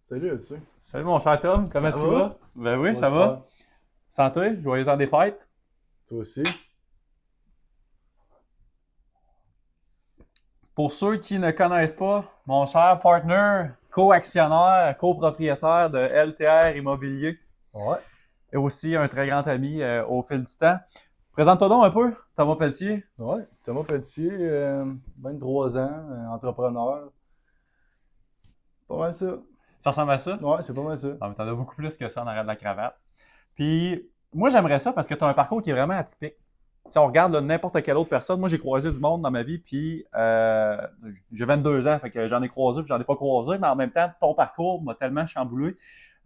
Salut, tu sais. Salut mon cher Tom, comment Ça tu va? vas? Ben oui, Ouais, ça super. va. Santé, joyeux temps des fêtes. Toi aussi? Pour ceux qui ne connaissent pas, mon cher partner, co-actionnaire, copropriétaire de LTR Immobilier Ouais. et aussi un très grand ami au fil du temps. Présente-toi donc un peu, Thomas Pelletier. Ouais. Thomas Pelletier, 23 ans, entrepreneur. Pas mal ça. Ça ressemble à ça? Ouais, c'est pas mal ça. Ah, mais t'en as beaucoup plus que ça en arrière de la cravate. Puis, moi j'aimerais ça parce que tu as un parcours qui est vraiment atypique. Si on regarde n'importe quelle autre personne, moi j'ai croisé du monde dans ma vie, puis j'ai 22 ans, fait que j'en ai croisé, puis j'en ai pas croisé, mais en même temps, ton parcours m'a tellement chamboulé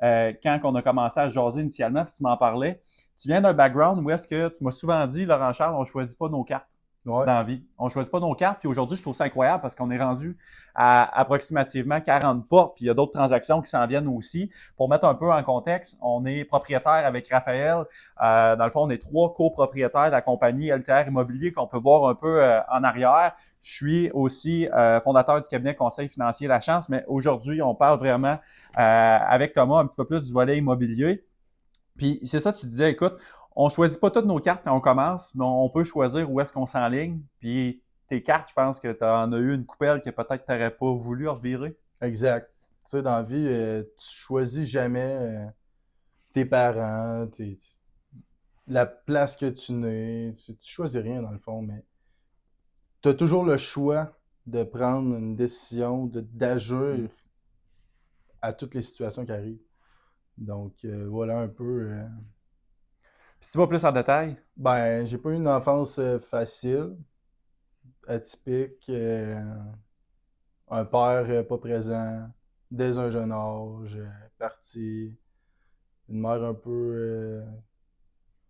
quand on a commencé à jaser initialement, puis tu m'en parlais. Tu viens d'un background où est-ce que tu m'as souvent dit, Laurent Charles, on choisit pas nos cartes Ouais. dans la vie. On choisit pas nos cartes, puis aujourd'hui, je trouve ça incroyable parce qu'on est rendu à approximativement 40 portes, puis il y a d'autres transactions qui s'en viennent aussi. Pour mettre un peu en contexte, on est propriétaire avec Raphaël. Dans le fond, on est 3 copropriétaires de la compagnie LTR Immobilier qu'on peut voir un peu en arrière. Je suis aussi fondateur du cabinet conseil financier La Chance, mais aujourd'hui, on parle vraiment avec Thomas un petit peu plus du volet immobilier. Puis c'est ça, tu disais, écoute, on choisit pas toutes nos cartes quand on commence, mais on peut choisir où est-ce qu'on s'enligne. Puis tes cartes, je pense que tu en as eu une coupelle que peut-être tu n'aurais pas voulu revirer. Exact. Tu sais, dans la vie, tu choisis jamais tes parents, la place que tu nais. Tu choisis rien dans le fond, mais tu as toujours le choix de prendre une décision, d'agir à toutes les situations qui arrivent. Donc, voilà un peu. Puis si tu vas plus en détail, Ben, j'ai pas eu une enfance facile, atypique, un père pas présent dès un jeune âge, parti, une mère un peu,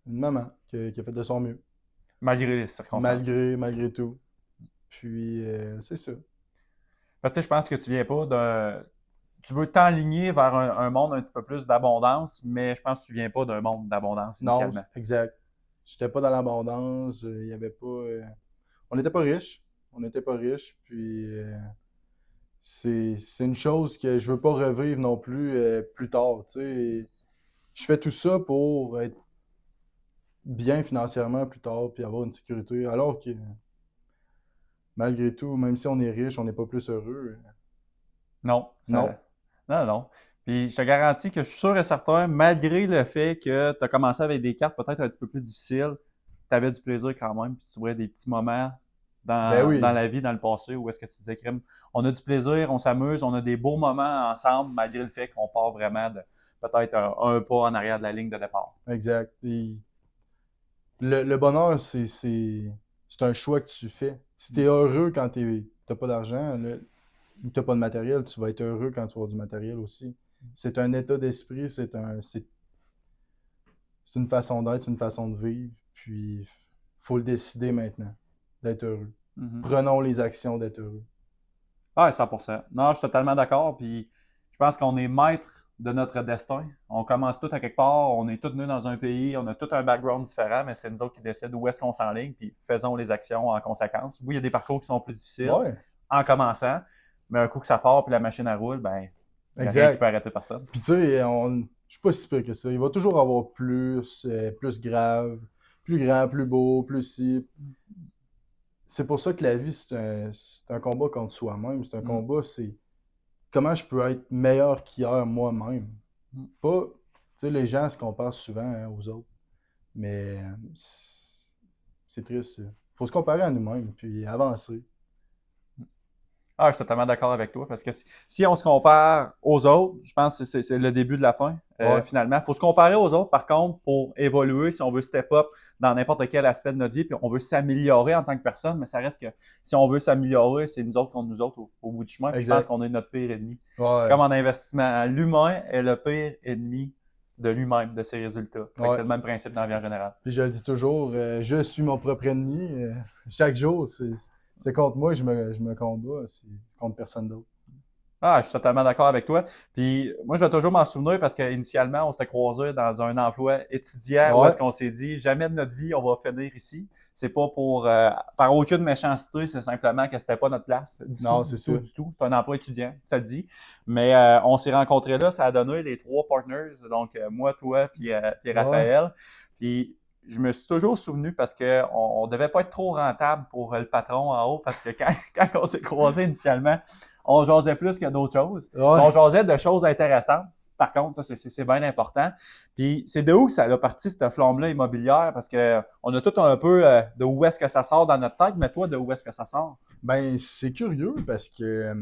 une maman qui a fait de son mieux, malgré les circonstances. malgré tout. Puis, c'est ça. Parce que je pense que tu viens pas d'un. Tu veux t'enligner vers un monde un petit peu plus d'abondance, mais je pense que tu viens pas d'un monde d'abondance Non, initialement. exact. J'étais pas dans l'abondance, il y avait pas, on n'était pas riches, puis c'est une chose que je veux pas revivre non plus plus tard, tu sais. Je fais tout ça pour être bien financièrement plus tard, puis avoir une sécurité. Alors que, malgré tout, même si on est riche, on n'est pas plus heureux. Non, Non. ça. Non, non. Puis je te garantis que je suis sûr et certain, malgré le fait que tu as commencé avec des cartes peut-être un petit peu plus difficiles, tu avais du plaisir quand même, puis tu trouvais des petits moments Ben dans oui, la vie, dans le passé, où est-ce que tu disais, crime, on a du plaisir, on s'amuse, on a des beaux moments ensemble, malgré le fait qu'on part vraiment de peut-être un pas en arrière de la ligne de départ. exact. Puis le bonheur, c'est un choix que tu fais. Si t'es heureux quand t'as pas d'argent, ou t'as pas de matériel, tu vas être heureux quand tu vas avoir du matériel aussi. C'est un état d'esprit, c'est une façon d'être, c'est une façon de vivre. Puis, faut le décider maintenant, d'être heureux. Mhm. Prenons les actions d'être heureux. Ah, 100%. Non, je suis totalement d'accord. Puis je pense qu'on est maître de notre destin. On commence tout à quelque part, on est tous nés dans un pays, on a tout un background différent, mais c'est nous autres qui décident où est-ce qu'on s'enligne, puis faisons les actions en conséquence. Oui, il y a des parcours qui sont plus difficiles Ouais, en commençant, mais un coup que ça part puis la machine à roule, ben, il n'y a rien qui exact. peut arrêter personne. Puis tu sais, je suis pas si pire que ça. Il va toujours avoir plus, plus grave, plus grand, plus beau, plus si. C'est pour ça que la vie, c'est un combat contre soi-même. C'est un Mm. combat, c'est comment je peux être meilleur qu'hier moi-même. Mm. Pas, tu sais, les gens se comparent souvent hein, aux autres, mais c'est triste. Faut se comparer à nous-mêmes, puis avancer. Ah, je suis totalement d'accord avec toi parce que si on se compare aux autres, je pense que c'est le début de la fin, Ouais, finalement. Il faut se comparer aux autres, par contre, pour évoluer, si on veut step up dans n'importe quel aspect de notre vie, puis on veut s'améliorer en tant que personne, mais ça reste que si on veut s'améliorer, c'est nous autres contre nous autres au bout du chemin, puis je pense exact. qu'on est notre pire ennemi. C'est Ouais, comme en investissement. L'humain est le pire ennemi de lui-même, de ses résultats. Fait que c'est ouais. le même principe dans la vie en général. Puis je le dis toujours, je suis mon propre ennemi. Chaque jour, c'est contre moi que je me combats, c'est contre personne d'autre. Ah, je suis totalement d'accord avec toi. Puis moi, je vais toujours m'en souvenir parce qu'initialement, on s'était croisés dans un emploi étudiant où Ouais, est-ce qu'on s'est dit jamais de notre vie on va finir ici. C'est pas pour par aucune méchanceté, c'est simplement que c'était pas notre place. Du tout, non, c'est du ça. tout, du tout. C'est un emploi étudiant, ça te dit. Mais on s'est rencontrés là, ça a donné les trois partners, donc moi, toi, puis Ouais, Raphaël. Puis je me suis toujours souvenu parce que on devait pas être trop rentable pour le patron en haut parce que quand on s'est croisés initialement, on jasait plus que d'autres choses. On ouais. jasait de choses intéressantes. Par contre, ça, c'est bien important. Puis c'est de où que ça a parti, cette flamme-là immobilière? Parce que on a tout un peu de où est-ce que ça sort dans notre tête, mais toi, de où est-ce que ça sort? Ben, c'est curieux parce que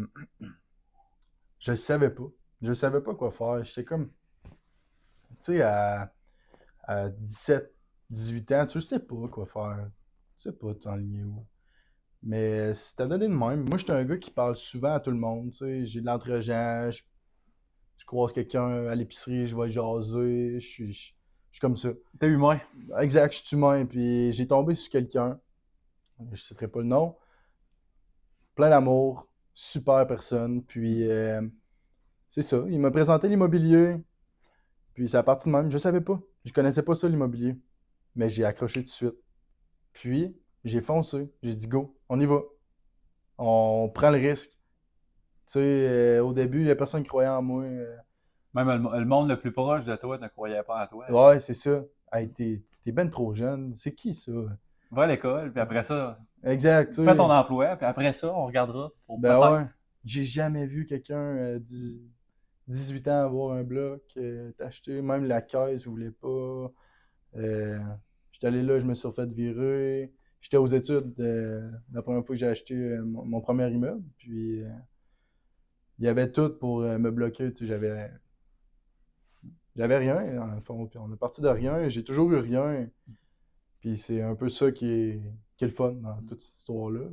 je savais pas. Je savais pas quoi faire. J'étais comme, tu sais, à 17, 18 ans, tu sais pas quoi faire. Tu sais pas t'enligner où. Mais c'était donné de même. Moi, j'étais un gars qui parle souvent à tout le monde. Tu sais, j'ai de l'entre-gens. Je croise quelqu'un à l'épicerie, je vais jaser. Je suis comme ça. T'es humain. Exact, je suis humain. Puis j'ai tombé sur quelqu'un. Je citerai pas le nom. Plein d'amour. Super personne. Puis c'est ça. Il m'a présenté l'immobilier. Puis c'est à partir de même. Je savais pas. Je connaissais pas ça, l'immobilier. Mais j'ai accroché tout de suite. Puis j'ai foncé. J'ai dit go, on y va. On prend le risque. Tu sais, au début, il n'y a personne qui croyait en moi. Même le monde le plus proche de toi ne croyait pas en toi. Ouais, c'est ça. Hey, t'es ben trop jeune. C'est qui ça? Va à l'école, puis après ça, Exact, tu fais ton sais. emploi, puis après ça, on regardera pour Ben ouais. peut-être. J'ai jamais vu quelqu'un 18 ans avoir un bloc, t'acheter. Même la caisse voulait pas. Euh, J'étais allé là, je me suis refait virer. J'étais aux études la première fois que j'ai acheté mon premier immeuble. Puis il y avait tout pour me bloquer. Tu sais, j'avais rien, dans le fond. Puis on est parti de rien. J'ai toujours eu rien. Puis c'est un peu ça qui est le fun dans toute cette histoire-là.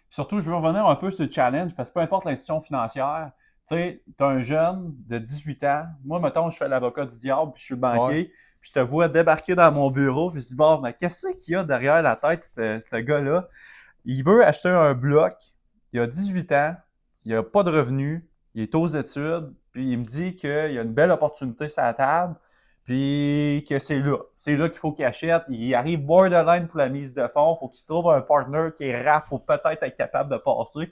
Surtout, je veux revenir un peu sur le challenge, parce que peu importe l'institution financière, tu sais, tu as un jeune de 18 ans. Moi, mettons, je fais l'avocat du diable, puis je suis le Ouais, banquier, puis je te vois débarquer dans mon bureau, puis je me dis, bon, mais qu'est-ce qu'il y a derrière la tête, ce gars-là? Il veut acheter un bloc, il a 18 ans, il n'a pas de revenus, il est aux études, puis il me dit qu'il y a une belle opportunité sur la table, puis que c'est là. C'est là qu'il faut qu'il achète. Il arrive borderline pour la mise de fonds. Il faut qu'il se trouve un partner qui est rare pour peut-être être capable de passer.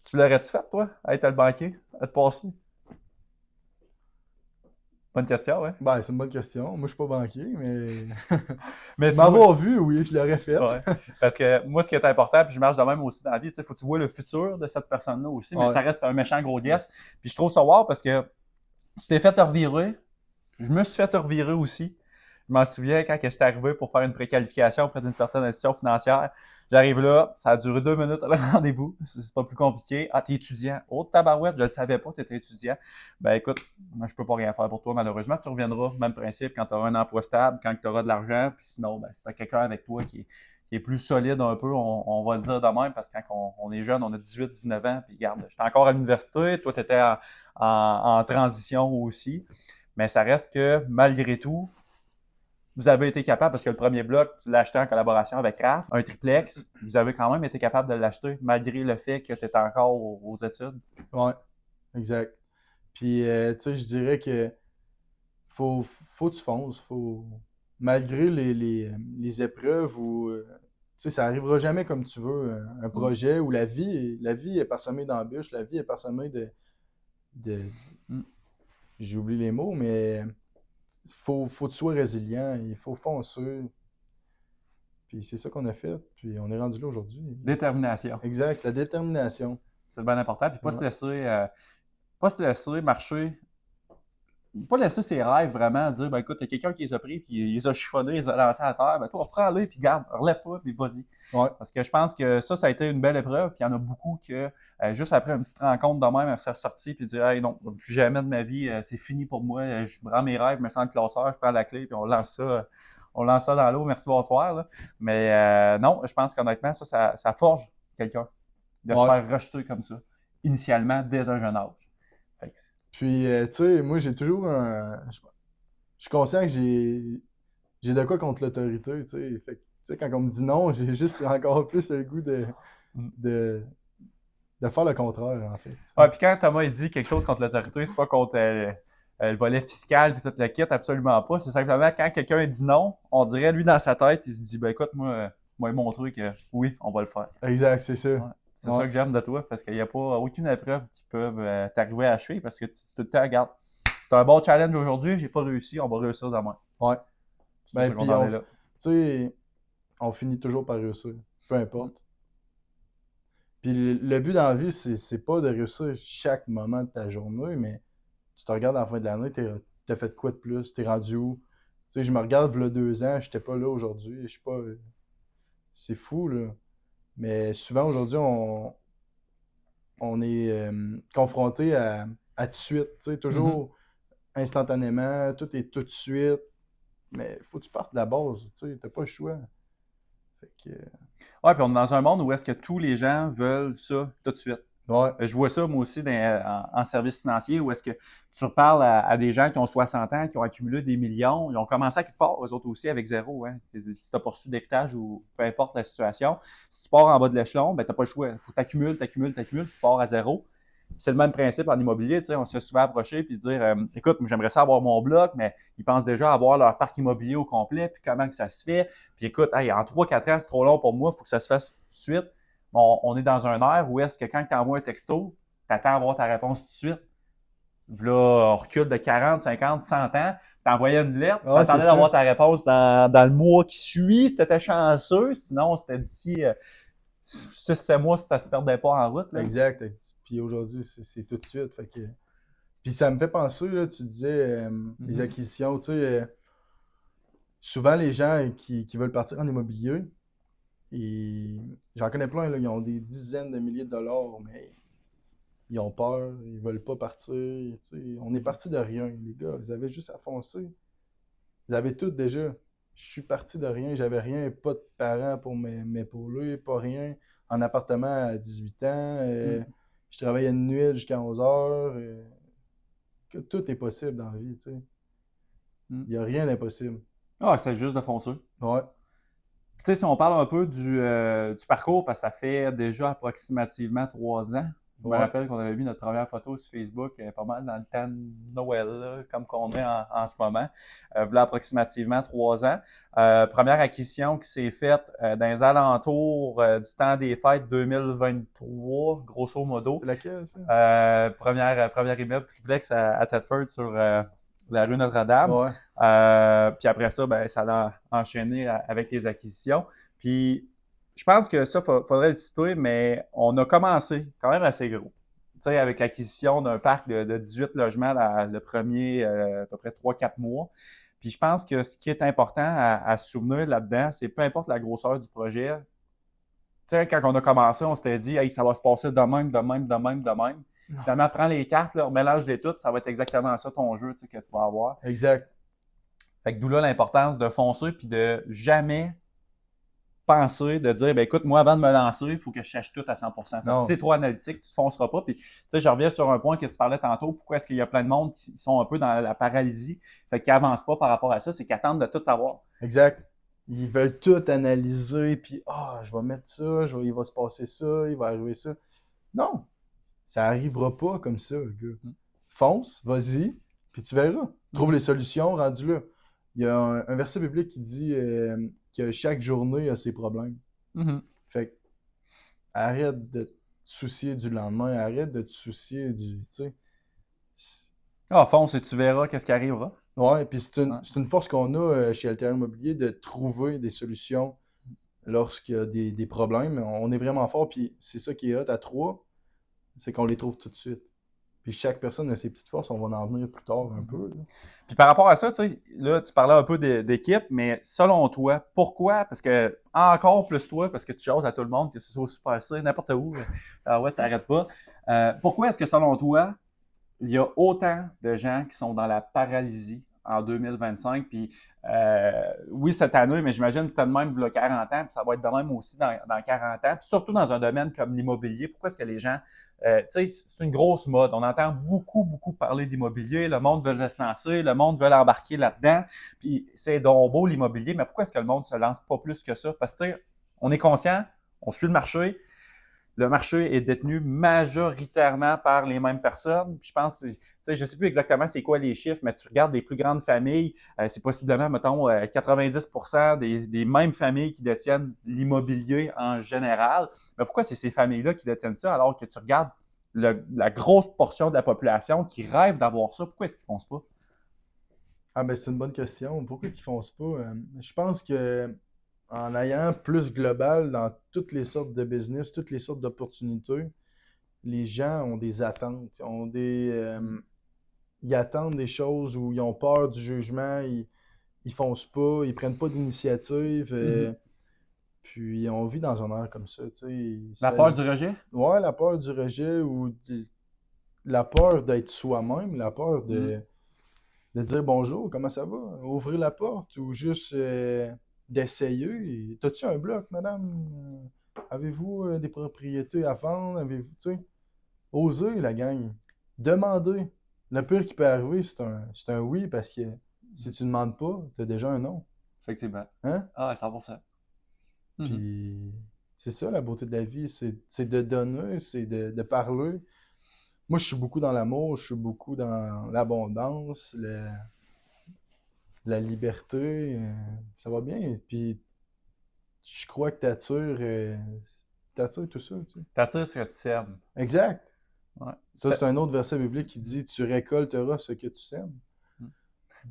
Tu l'aurais-tu fait, toi, à être le banquier, à te passer? Bonne question, ouais. ben c'est une bonne question. Moi, je suis pas banquier, mais Mais tu vois, m'avoir vu, oui, je l'aurais fait. ouais. Parce que moi, ce qui est important, puis je marche de même aussi dans la vie, tu sais, faut que tu vois le futur de cette personne-là aussi, mais Ouais, ça reste un méchant gros guess. Puis je trouve ça wow parce que tu t'es fait te revirer. Je me suis fait te revirer aussi. Je m'en souviens quand j'étais arrivé pour faire une préqualification auprès d'une certaine institution financière. J'arrive là, ça a duré 2 minutes le rendez-vous. C'est pas plus compliqué. Ah, t'es étudiant. Oh, tabarouette, je le savais pas, t'étais étudiant. Ben écoute, moi je peux pas rien faire pour toi malheureusement. Tu reviendras, même principe, quand tu auras un emploi stable, quand tu auras de l'argent. Puis sinon, ben, si tu as quelqu'un avec toi qui est plus solide un peu, on va le dire de même, parce que quand on est jeune, on a 18, 19 ans, puis regarde, j'étais encore à l'université, toi tu étais en transition aussi. Mais ça reste que malgré tout, vous avez été capable, parce que le premier bloc, tu l'as acheté en collaboration avec RAF, un triplex, vous avez quand même été capable de l'acheter malgré le fait que tu étais encore aux études. ouais, exact. Puis, tu sais, je dirais que faut que tu fonces. Malgré les épreuves ou. Tu sais, ça arrivera jamais comme tu veux. Un projet où la vie est parsemée d'embûches, la vie est parsemée de Mm. j'oublie les mots, mais faut que tu sois résilient, il faut foncer. Puis c'est ça qu'on a fait, puis on est rendu là aujourd'hui. Détermination. Exact, la détermination. C'est bien important. Puis Ouais. pas se laisser marcher, pas laisser ses rêves vraiment, dire, ben écoute, il y a quelqu'un qui les a pris, puis il les a chiffonnés, il les a lancés à terre, ben toi, reprends-les, puis garde, relève-toi, puis vas-y. Ouais. Parce que je pense que ça a été une belle épreuve, puis il y en a beaucoup que, juste après une petite rencontre de même, elle s'est puis dire, hey non, plus jamais de ma vie, c'est fini pour moi, je prends mes rêves, je me sens le classeur, je prends la clé, puis on lance ça dans l'eau, merci, bonsoir. Là. Mais non, je pense qu'honnêtement, ça forge quelqu'un de se Ouais. faire rejeter comme ça, initialement, dès un jeune âge. Fait que Puis, tu sais, moi, j'ai toujours un. Je suis conscient que j'ai de quoi contre l'autorité, tu sais. Fait que, tu sais, quand on me dit non, j'ai juste encore plus le goût mm, de, de faire le contraire, en fait. Ouais, puis quand Thomas il dit quelque chose contre l'autorité, c'est pas contre le volet fiscal puis toute la kit, absolument pas. C'est simplement quand quelqu'un dit non, on dirait lui dans sa tête, il se dit ben écoute, moi montrer que oui, on va le faire. Exact, c'est ça. Ouais. C'est ça que j'aime de toi, parce qu'il n'y a pas aucune épreuve qui peut t'arriver à achever, parce que tu tout le temps regardes. C'est un bon challenge aujourd'hui, j'ai pas réussi, on va réussir demain. Ouais. C'est pour ça qu'on Puis en est là. tu sais, on finit toujours par réussir, peu importe. Puis le but dans la vie, c'est pas de réussir chaque moment de ta journée, mais tu te regardes à la fin de l'année, t'as fait quoi de plus, t'es rendu où? Tu sais, je me regarde, il y a 2 ans, j'étais pas là aujourd'hui, je suis pas... C'est fou, là. Mais souvent, aujourd'hui, on est confronté à tout de suite, tu sais, toujours instantanément, tout est tout de suite, mais faut que tu partes de la base, tu sais, t'as pas le choix. Fait que... Ouais, puis on est dans un monde où est-ce que tous les gens veulent ça tout de suite. Ouais, Je vois ça, moi aussi, en service financier, où est-ce que tu reparles à des gens qui ont 60 ans, qui ont accumulé des millions, ils ont commencé à quelque part, eux autres aussi, avec zéro. Hein. Si tu n'as pas reçu d'héritage ou peu importe la situation, si tu pars en bas de l'échelon, ben, tu n'as pas le choix. Il faut que tu accumules, tu pars à zéro. C'est le même principe en immobilier, tu sais, on se fait souvent approcher puis se dire écoute, j'aimerais ça avoir mon bloc, mais ils pensent déjà avoir leur parc immobilier au complet, puis comment que ça se fait. Puis écoute, hey, en 3-4 ans, c'est trop long pour moi, il faut que ça se fasse tout de suite. On est dans un air où est-ce que quand tu envoies un texto, tu attends à avoir ta réponse tout de suite. Là, on recule de 40, 50, 100 ans, tu envoyais une lettre, tu attendais d'avoir ta réponse dans le mois qui suit, si tu étais chanceux, sinon c'était d'ici 6-7 mois si ça se perdait pas en route. Là. exact. Puis aujourd'hui, c'est tout de suite. Fait que... Puis ça me fait penser, là, tu disais, les acquisitions, tu sais, souvent les gens qui veulent partir en immobilier, et j'en connais plein, là, ils ont des dizaines de milliers de dollars, mais ils ont peur, ils veulent pas partir. Tu sais. On est parti de rien, les gars. Vous avez juste à foncer. Vous avez tout déjà. Je suis parti de rien, j'avais rien, pas de parents pour m'épauler, pas rien. En appartement à 18 ans, je travaillais de nuit jusqu'à 11 heures. Que tout est possible dans la vie, tu sais. Il n'y a rien d'impossible. Ah, c'est juste de foncer. Ouais. Tu sais, si on parle un peu du parcours, parce que ça fait déjà approximativement 3 ans. Je me rappelle qu'on avait mis notre première photo sur Facebook pas mal dans le temps de Noël, là, comme qu'on est en ce moment. Voilà approximativement 3 ans. Première acquisition qui s'est faite dans les alentours du temps des fêtes 2023, grosso modo. C'est laquelle, ça? Premier immeuble triplex à Thetford sur la rue Notre-Dame. Ouais. Puis après ça, ben, ça a enchaîné avec les acquisitions. Puis je pense que ça, faudrait le citer, mais on a commencé quand même assez gros. Tu sais, avec l'acquisition d'un parc de 18 logements le premier à peu près 3-4 mois. Puis je pense que ce qui est important à se souvenir là-dedans, c'est peu importe la grosseur du projet. Tu sais, quand on a commencé, on s'était dit, hey, ça va se passer de même, de même, de même, de même. Non. Finalement, prends les cartes, là, mélange-les toutes, ça va être exactement ça ton jeu, tu sais, que tu vas avoir. Exact. Fait que d'où là l'importance de foncer puis de jamais penser, de dire, ben écoute, moi, avant de me lancer, il faut que je cherche tout à 100%. Parce que si c'est trop analytique, tu ne fonceras pas. Puis, tu sais, je reviens sur un point que tu parlais tantôt. Pourquoi est-ce qu'il y a plein de monde qui sont un peu dans la paralysie, fait qu'ils n'avancent pas par rapport à ça, c'est qu'ils attendent de tout savoir. Exact. Ils veulent tout analyser, puis je vais mettre ça, il va se passer ça, il va arriver ça. Non, ça n'arrivera pas comme ça, gars. Fonce, vas-y, puis tu verras. Trouve les solutions, rendu là. Il y a un verset biblique qui dit que chaque journée a ses problèmes. Fait que arrête de te soucier du lendemain, arrête de te soucier du, tu sais. Fonce et tu verras qu'est-ce qui arrivera. Ouais, puis c'est une force qu'on a chez Altera Immobilier de trouver des solutions lorsqu'il y a des problèmes. On est vraiment fort, puis c'est ça qui est hot à 3, c'est qu'on les trouve tout de suite. Puis chaque personne a ses petites forces, on va en venir plus tard un peu. Là. Puis par rapport à ça, tu sais, là, tu parlais un peu d'équipe, mais selon toi, pourquoi? Parce que, encore plus toi, parce que tu jases à tout le monde, que ce soit au Super C, n'importe où, ouais, ça n'arrête pas. Pourquoi est-ce que selon toi, il y a autant de gens qui sont dans la paralysie en 2025? Puis oui, cette année, mais j'imagine que c'était de même il y a 40 ans, puis ça va être de même aussi dans 40 ans. Puis surtout dans un domaine comme l'immobilier, pourquoi est-ce que les gens... tu sais, c'est une grosse mode. On entend beaucoup, beaucoup parler d'immobilier. Le monde veut se lancer, le monde veut embarquer là-dedans. Puis c'est donc beau l'immobilier, mais pourquoi est-ce que le monde se lance pas plus que ça? Parce que, tu sais, on est conscient, on suit le marché. le marché est détenu majoritairement par les mêmes personnes. Puis je pense, tu sais, je sais plus exactement c'est quoi les chiffres, mais tu regardes les plus grandes familles, c'est possiblement, mettons, 90% des mêmes familles qui détiennent l'immobilier en général. Mais pourquoi c'est ces familles-là qui détiennent ça alors que tu regardes la grosse portion de la population qui rêve d'avoir ça? Pourquoi est-ce qu'ils font ça pas? Ah, ben c'est une bonne question. Pourquoi ils font ça pas? Je pense que en ayant plus global dans toutes les sortes de business, toutes les sortes d'opportunités, les gens ont des attentes. Ils attendent des choses où ils ont peur du jugement, ils foncent pas, ils prennent pas d'initiative. Mhm. Puis on vit dans un air comme ça, tu sais. La peur du rejet? Ouais, la peur du rejet ou la peur d'être soi-même, la peur Mhm. de dire bonjour, comment ça va? Ouvrir la porte ou juste d'essayer. T'as-tu un bloc, madame? Avez-vous des propriétés à vendre? Avez-vous, tu sais, osez, la gang. Demandez. Le pire qui peut arriver, c'est un oui parce que si tu ne demandes pas, t'as déjà un non. Effectivement. Hein? Ah, 100%. Mhm. Puis c'est ça la beauté de la vie, c'est de donner, c'est de parler. Moi, je suis beaucoup dans l'amour, je suis beaucoup dans l'abondance, la liberté. Ça va bien. Puis je crois que t'attires tout ça, tu sais. T'attires ce que tu sèmes. Exact. Ouais. Ça, c'est un autre verset biblique qui dit tu récolteras ce que tu sèmes.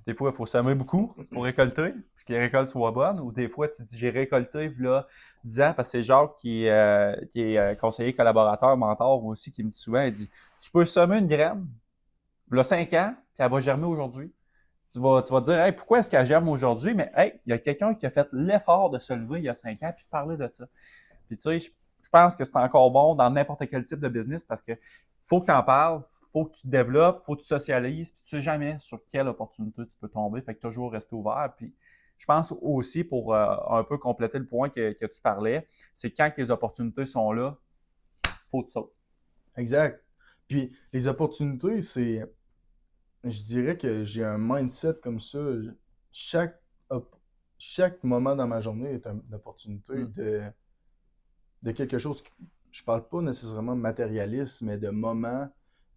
Des fois, il faut semer beaucoup pour récolter, puis que les récoltes soient bonnes. Ou des fois, tu dis, j'ai récolté, là, 10 ans, parce que c'est Jacques qui est conseiller collaborateur, mentor aussi, qui me dit souvent, il dit, tu peux semer une graine, là, 5 ans, puis elle va germer aujourd'hui. Tu vas dire, hey, pourquoi est-ce qu'elle germe aujourd'hui? Mais, hey, il y a quelqu'un qui a fait l'effort de se lever il y a 5 ans, puis parler de ça. Puis tu sais, je pense que c'est encore bon dans n'importe quel type de business parce que faut que tu en parles, faut que tu te développes, faut que tu socialises, puis tu sais jamais sur quelle opportunité tu peux tomber. Fait que toujours rester ouvert. Puis je pense aussi pour un peu compléter le point que tu parlais, c'est quand les opportunités sont là, faut que tu sautes. Exact. Puis les opportunités, je dirais que j'ai un mindset comme ça. Chaque, chaque moment dans ma journée est une opportunité Mm. de quelque chose. Je parle pas nécessairement de matérialisme, mais de moments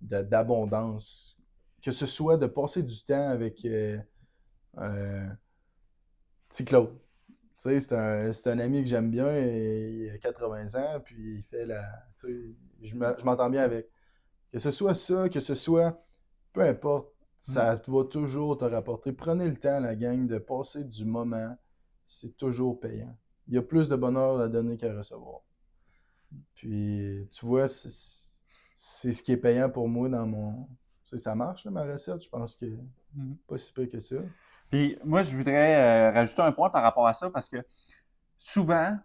d'abondance. Que ce soit de passer du temps avec euh, petit Claude. Tu sais, c'est un ami que j'aime bien, et il a 80 ans, puis il fait la. Tu sais, je m'entends bien avec. Que ce soit ça, que ce soit. Peu importe, Mm. ça va toujours te rapporter. Prenez le temps, la gang, de passer du moment. C'est toujours payant. Il y a plus de bonheur à donner qu'à recevoir. Puis, tu vois, c'est ce qui est payant pour moi dans mon. Tu sais, ça marche, là, ma recette. Je pense que Mm. pas si pire que ça. Puis moi, je voudrais rajouter un point par rapport à ça parce que souvent,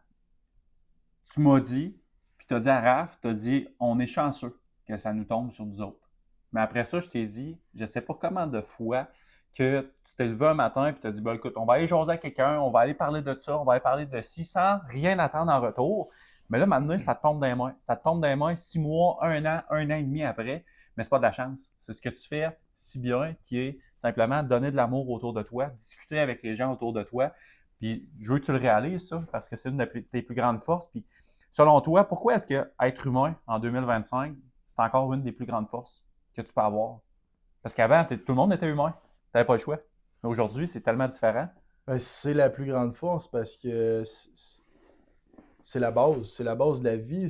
tu m'as dit, puis tu as dit à Raph, tu as dit, on est chanceux que ça nous tombe sur nous autres. Mais après ça, je t'ai dit, je sais pas comment de fois que tu t'es levé un matin et tu as dit, bah, écoute, on va aller jaser à quelqu'un, on va aller parler de ça, on va aller parler de ci, sans rien attendre en retour. Mais là, maintenant, ça te tombe dans les mains. Ça te tombe dans les mains 6 mois, un an et demi après, mais c'est pas de la chance. C'est ce que tu fais si bien, qui est simplement donner de l'amour autour de toi, discuter avec les gens autour de toi. Puis je veux que tu le réalises, ça, parce que c'est une de tes plus grandes forces. Puis selon toi, pourquoi est-ce que être humain en 2025, c'est encore une des plus grandes forces que tu peux avoir? Parce qu'avant, tout le monde était humain. Tu n'avais pas le choix. Mais aujourd'hui, c'est tellement différent. Ben, c'est la plus grande force parce que c'est la base. C'est la base de la vie.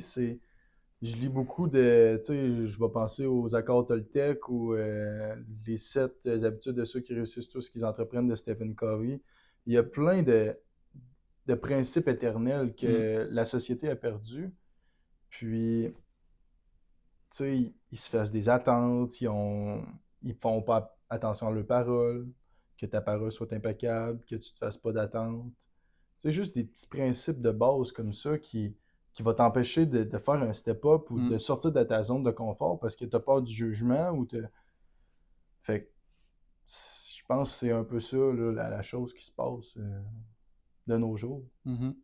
Je lis beaucoup de. Tu sais, je vais penser aux accords Toltec ou les 7 habitudes de ceux qui réussissent tous ce qu'ils entreprennent de Stephen Covey. Il y a plein de principes éternels Mm. que la société a perdus. Puis, tu sais, ils se fassent des attentes, ils font pas attention à leurs paroles, que ta parole soit impeccable, que tu te fasses pas d'attentes. C'est juste des petits principes de base comme ça qui va t'empêcher de faire un step-up ou Mm. de sortir de ta zone de confort parce que tu as peur du jugement ou te. Fait que je pense que c'est un peu ça, là, la chose qui se passe de nos jours. Mhm.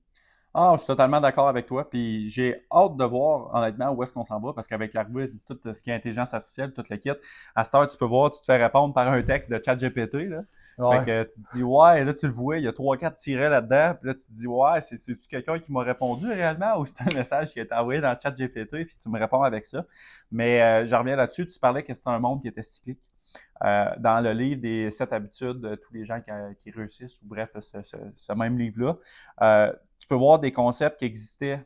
Ah, je suis totalement d'accord avec toi. Puis j'ai hâte de voir, honnêtement, où est-ce qu'on s'en va, parce qu'avec l'arrivée de tout ce qui est intelligence artificielle, tout le kit, à cette heure, tu peux voir, tu te fais répondre par un texte de ChatGPT, là. Fait Ouais. que tu te dis, ouais, là, tu le vois, il y a 3-4 tirets là-dedans. Puis là, tu te dis, ouais, c'est-tu quelqu'un qui m'a répondu réellement ou c'est un message qui a été envoyé dans ChatGPT, puis tu me réponds avec ça. Mais je reviens là-dessus, tu parlais que c'était un monde qui était cyclique. Dans le livre des 7 habitudes de tous les gens qui réussissent, ou bref, ce même livre-là, tu peux voir des concepts qui existaient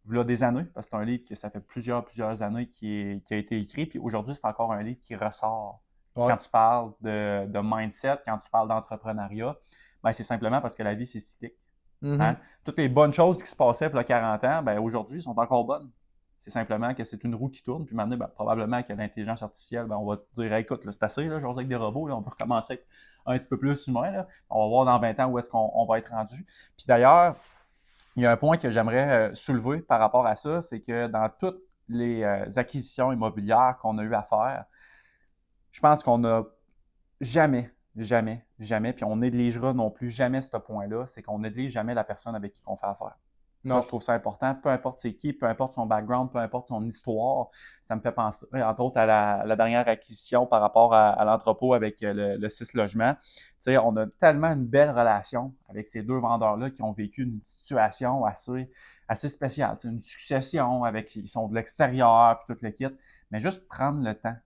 il y a des années, parce que c'est un livre que ça fait plusieurs années qui a été écrit, puis aujourd'hui, c'est encore un livre qui ressort. Ouais. Quand tu parles de mindset, quand tu parles d'entrepreneuriat, ben c'est simplement parce que la vie, c'est cyclique. Hein? Mhm. Toutes les bonnes choses qui se passaient il y a 40 ans, ben aujourd'hui, sont encore bonnes. C'est simplement que c'est une roue qui tourne, puis maintenant, ben, probablement que l'intelligence artificielle, ben, on va te dire, hey, écoute, là, c'est assez, là, genre avec des robots, là, on peut recommencer avec un petit peu plus humain. Là. On va voir dans 20 ans où est-ce qu'on va être rendu. Puis d'ailleurs, il y a un point que j'aimerais soulever par rapport à ça, c'est que dans toutes les acquisitions immobilières qu'on a eu à faire, je pense qu'on n'a jamais, puis on négligera non plus jamais ce point-là, c'est qu'on néglige jamais la personne avec qui on fait affaire. Ça, Non. je trouve ça important. Peu importe c'est qui, peu importe son background, peu importe son histoire. Ça me fait penser, entre autres, à la dernière acquisition par rapport à l'entrepôt avec le 6 logements. Tu sais, on a tellement une belle relation avec ces deux vendeurs-là qui ont vécu une situation assez spéciale. Tu sais, une succession avec, ils sont de l'extérieur, puis tout le kit. Mais juste prendre le temps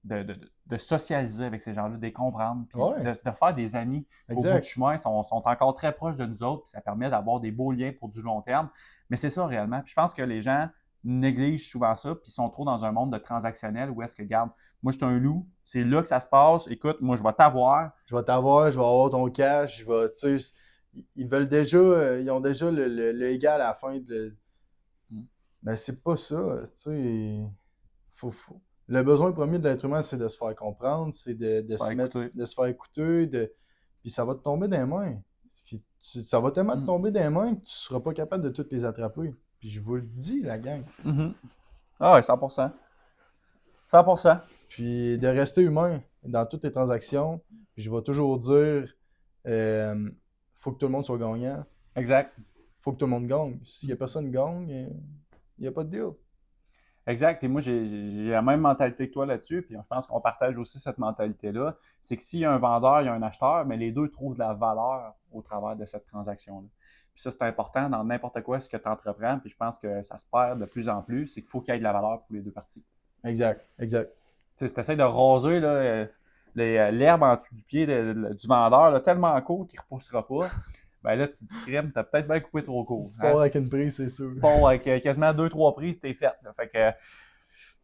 de socialiser avec ces gens-là, de les comprendre, puis Ouais. de faire des amis qu'au bout du Exact. chemin sont encore très proches de nous autres, puis ça permet d'avoir des beaux liens pour du long terme. Mais c'est ça réellement. Puis je pense que les gens négligent souvent ça, puis ils sont trop dans un monde de transactionnel où est-ce que, regarde, moi je suis un loup, c'est là que ça se passe, écoute, moi je vais t'avoir. Je vais t'avoir, je vais avoir ton cash, je vais, tu sais, ils veulent déjà, ils ont déjà le égal à la fin de. Mais c'est pas ça, tu sais. Le besoin premier de l'être humain, c'est de se faire comprendre, c'est de Se faire se mettre, écouter. de se faire écouter, puis ça va te tomber dans les mains. Puis ça va tellement te Mm. tomber dans les mains que tu seras pas capable de toutes les attraper. Puis je vous le dis, la gang. Mhm. Ah ouais, 100%. 100%. Puis de rester humain dans toutes les transactions. Puis je vais toujours dire, euh, faut que tout le monde soit gagnant. Exact. Faut que tout le monde gagne. S'il y a personne qui gagne, il n'y a pas de deal. Exact. Et moi, j'ai la même mentalité que toi là-dessus. Puis je pense qu'on partage aussi cette mentalité-là. C'est que s'il y a un vendeur, il y a un acheteur, mais les deux trouvent de la valeur au travers de cette transaction-là. Puis ça, c'est important dans n'importe quoi ce que tu entreprends. Puis je pense que ça se perd de plus en plus. C'est qu'il faut qu'il y ait de la valeur pour les deux parties. Exact, exact. Tu sais, si tu essaies de raser là, l'herbe en dessous du pied du vendeur, là, tellement court qu'il ne repoussera pas, ben là, tu te dis, crème, t'as peut-être bien coupé trop court. Tu Hein? pars avec une prise, c'est sûr. Tu pars avec quasiment 2-3 prises, t'es fait. Là. Fait que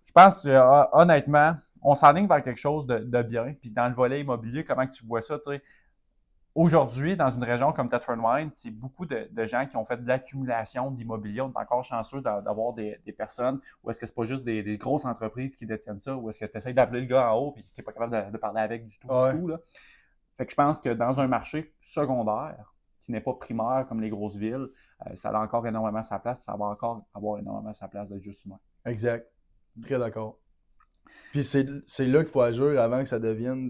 je pense, honnêtement, on s'enligne vers quelque chose de bien. Puis dans le volet immobilier, comment que tu vois ça, tu sais? Aujourd'hui, dans une région comme Thetford Mines, c'est beaucoup de gens qui ont fait de l'accumulation d'immobilier. On est encore chanceux d'avoir des personnes où est-ce que c'est pas juste des grosses entreprises qui détiennent ça, ou est-ce que tu essaies d'appeler le gars en haut et tu n'es pas capable de parler avec du Ouais, tout. Là. Fait que je pense que dans un marché secondaire, qui n'est pas primaire comme les grosses villes, ça a encore énormément sa place, puis ça va encore avoir énormément sa place d'être juste humain. exact. Très d'accord. Puis c'est là qu'il faut agir avant que ça devienne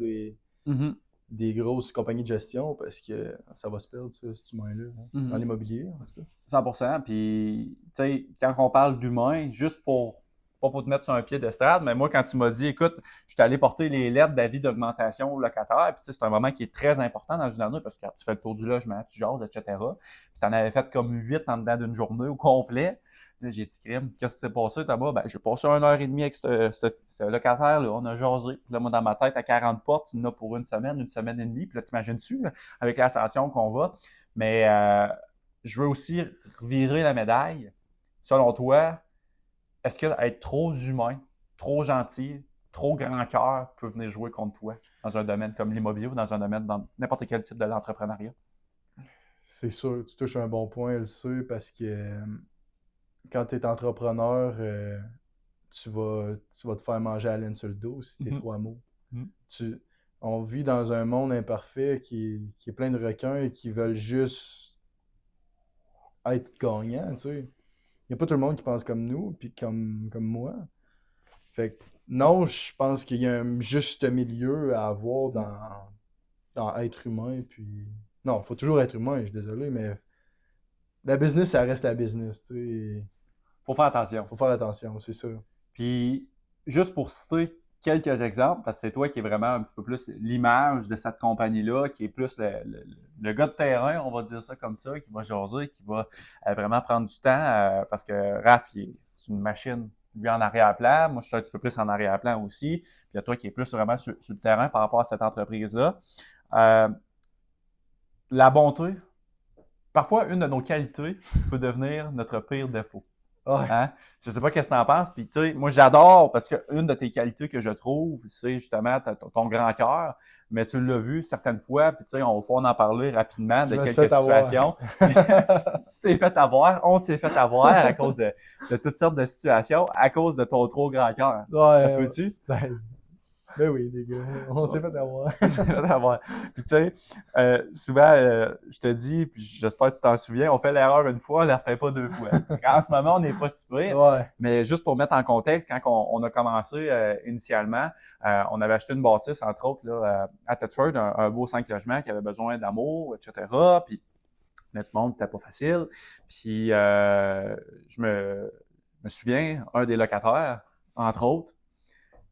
Mhm. des grosses compagnies de gestion parce que ça va se perdre, ça, cet humain-là. Hein. Dans Mhm. l'immobilier, en tout cas. 100%. Puis, tu sais, quand on parle d'humain, juste pas pour te mettre sur un pied d'estrade, mais moi, quand tu m'as dit, écoute, je suis allé porter les lettres d'avis d'augmentation au locataire, puis tu sais, c'est un moment qui est très important dans une année parce que tu fais le tour du logement, tu jases, etc. Puis tu en avais fait comme 8 en dedans d'une journée au complet. Là, j'ai dit, crime, qu'est-ce qui s'est passé là-bas? Ben, j'ai passé 1 heure et demie avec ce locataire-là. On a jasé. Puis là, moi, dans ma tête, à 40 portes, tu en as pour une semaine et demie. Puis là, t'imagines-tu, là, avec l'ascension qu'on va. Mais je veux aussi virer la médaille. Selon toi, est-ce que être trop humain, trop gentil, trop grand cœur peut venir jouer contre toi dans un domaine comme l'immobilier ou dans un domaine dans n'importe quel type de l'entrepreneuriat? C'est sûr, tu touches un bon point, elle sait, parce que quand tu es entrepreneur, tu vas te faire manger à laine sur le dos si tu es Mhm. trop amour. Mhm. Tu, on vit dans un monde imparfait qui est plein de requins et qui veulent juste être gagnants, tu sais. Il n'y a pas tout le monde qui pense comme nous, puis comme moi. Fait que non, je pense qu'il y a un juste milieu à avoir dans être humain, puis. Non, faut toujours être humain, je suis désolé, mais la business, ça reste la business. Tu sais. Faut faire attention. Faut faire attention, c'est ça. Puis, juste pour citer quelques exemples, parce que c'est toi qui est vraiment un petit peu plus l'image de cette compagnie-là, qui est plus le gars de terrain, on va dire ça comme ça, qui va jaser, qui va vraiment prendre du temps, parce que Raph, c'est une machine, lui en arrière-plan, moi je suis un petit peu plus en arrière-plan aussi, puis il y a toi qui est plus vraiment sur le terrain par rapport à cette entreprise-là. La bonté, parfois une de nos qualités peut devenir notre pire défaut. Ouais. Hein? Je sais pas qu'est-ce que t'en penses. Puis, tu sais, moi, j'adore parce que une de tes qualités que je trouve, c'est justement ton grand cœur. Mais tu l'as vu certaines fois. Puis, tu sais, on va pouvoir en parler rapidement de Je me suis quelques fait avoir. situations. Tu t'es fait avoir. On s'est fait avoir à cause de toutes sortes de situations, à cause de ton trop grand cœur. Ouais, Ça se peut-tu? Ben oui, les gars. On s'est fait avoir. D'avoir. Puis tu sais, souvent, je te dis, puis j'espère que tu t'en souviens, on fait l'erreur une fois, on la refait pas deux fois. En ce moment, on n'est pas si pire. Ouais. Mais juste pour mettre en contexte, quand on a commencé initialement, on avait acheté une bâtisse, entre autres, là, à Thetford, un beau 5 logements qui avait besoin d'amour, etc. Puis mais tout le monde, c'était pas facile. Puis je me souviens, un des locataires, entre autres,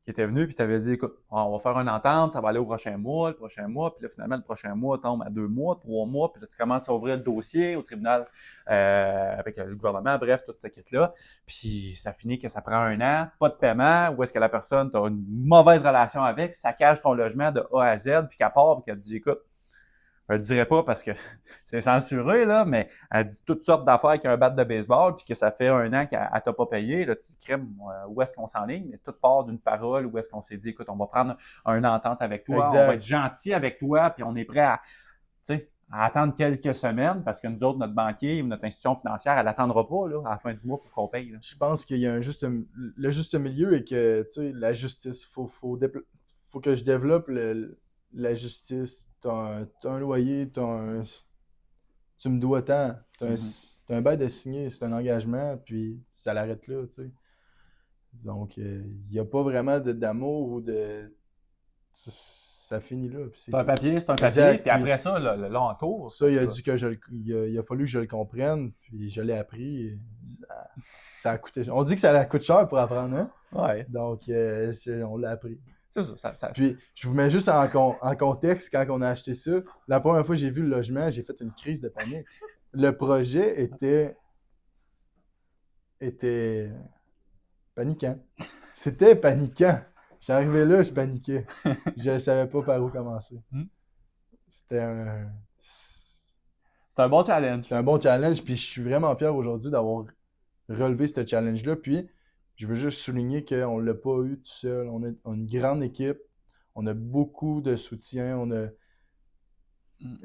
qui était venu, puis t'avais dit, écoute, on va faire une entente, ça va aller au prochain mois, le prochain mois, puis là, finalement, le prochain mois tombe à 2 mois, 3 mois, puis là, tu commences à ouvrir le dossier au tribunal avec le gouvernement, bref, toute cette kit-là, puis ça finit que ça prend 1 an, pas de paiement, ou est-ce que la personne, t'as une mauvaise relation avec, ça cache ton logement de A à Z, puis qu'elle part, puis qu'elle dit, écoute, je le dirais pas parce que c'est censuré, là, mais elle dit toutes sortes d'affaires avec un bat de baseball, puis que ça fait 1 an qu'elle t'a pas payé. Là, tu te dis, crème, où est-ce qu'on s'enligne? Mais tout part d'une parole, où est-ce qu'on s'est dit, écoute, on va prendre une entente avec toi, Exact. on va être gentil avec toi, puis on est prêt à attendre quelques semaines, parce que nous autres, notre banquier ou notre institution financière, elle n'attendra pas là, à la fin du mois pour qu'on paye. Là. Je pense qu'il y a le juste milieu et que, tu sais, la justice, faut que je développe la justice. T'as un loyer, tu me dois tant. C'est un bail de signer, c'est un engagement, puis ça l'arrête là, tu sais. Donc, il n'y a pas vraiment d'amour ou de... Ça finit là. C'est un papier, Exact, puis après ça, là on tourne. Ça, il a fallu que je le comprenne, puis je l'ai appris. Ça a coûté... On dit que ça coûte cher pour apprendre, hein? Ouais. Donc, on l'a appris. C'est ça. Puis, je vous mets juste en contexte, quand on a acheté ça, la première fois que j'ai vu le logement, j'ai fait une crise de panique. Le projet était paniquant. C'était paniquant. J'arrivais là, je paniquais. Je ne savais pas par où commencer. C'était un bon challenge. C'est un bon challenge, puis je suis vraiment fier aujourd'hui d'avoir relevé ce challenge-là. Puis, je veux juste souligner qu'on ne l'a pas eu tout seul. On a une grande équipe. On a beaucoup de soutien. On a...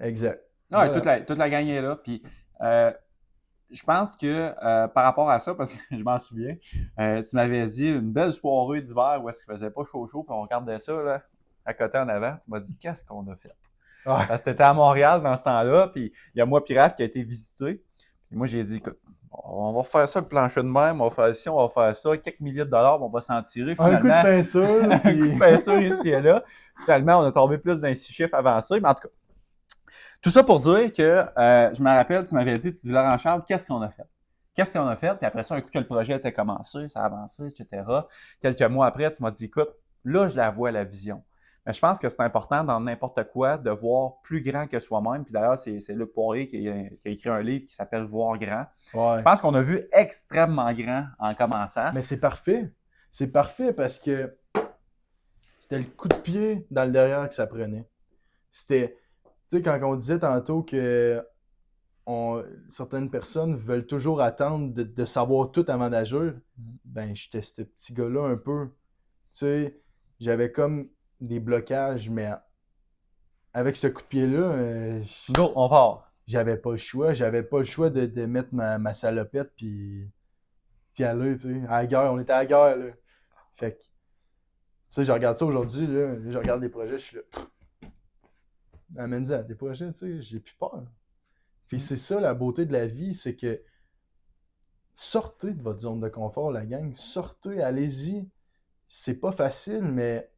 Exact. Ouais, voilà. toute la gang est là. Puis, je pense que par rapport à ça, parce que je m'en souviens, tu m'avais dit une belle soirée d'hiver où est-ce qu'il faisait pas chaud, puis on regardait ça là, à côté en avant. Tu m'as dit, qu'est-ce qu'on a fait? Ah. Parce que t'étais à Montréal dans ce temps-là, puis il y a moi puis Raph qui a été visité. Puis moi, j'ai dit, écoute, on va faire ça, le plancher de même, on va faire ci, on va faire ça, quelques milliers de dollars, on va s'en tirer. Finalement, un coup de peinture. Puis... un coup de peinture ici et là. Finalement, on a tombé plus d'un 6 chiffres avancé, mais en tout cas, tout ça pour dire que, je me rappelle, tu m'avais dit, tu dis, Laurent Charles, qu'est-ce qu'on a fait? Qu'est-ce qu'on a fait? Puis après ça, un coup que le projet était commencé, ça a avancé, etc. Quelques mois après, tu m'as dit, écoute, là, je la vois, la vision. Mais je pense que c'est important dans n'importe quoi de voir plus grand que soi-même. Puis d'ailleurs, c'est Luc Poirier qui a écrit un livre qui s'appelle « Voir grand ». Ouais. Je pense qu'on a vu extrêmement grand en commençant. Mais c'est parfait. C'est parfait parce que c'était le coup de pied dans le derrière que ça prenait. C'était, tu sais, quand on disait tantôt que certaines personnes veulent toujours attendre de savoir tout avant d'agir, ben j'étais ce petit gars-là un peu. Tu sais, j'avais comme des blocages, mais avec ce coup de pied-là, Go, on part. J'avais pas le choix. J'avais pas le choix de mettre ma salopette puis d'y aller, tu sais. À la guerre, on était à la guerre, là. Fait que, tu sais, je regarde ça aujourd'hui, là, je regarde des projets, je suis là. Amène-en, des projets, tu sais, j'ai plus peur. Puis c'est ça la beauté de la vie, c'est que sortez de votre zone de confort, la gang. Sortez, allez-y. C'est pas facile, mais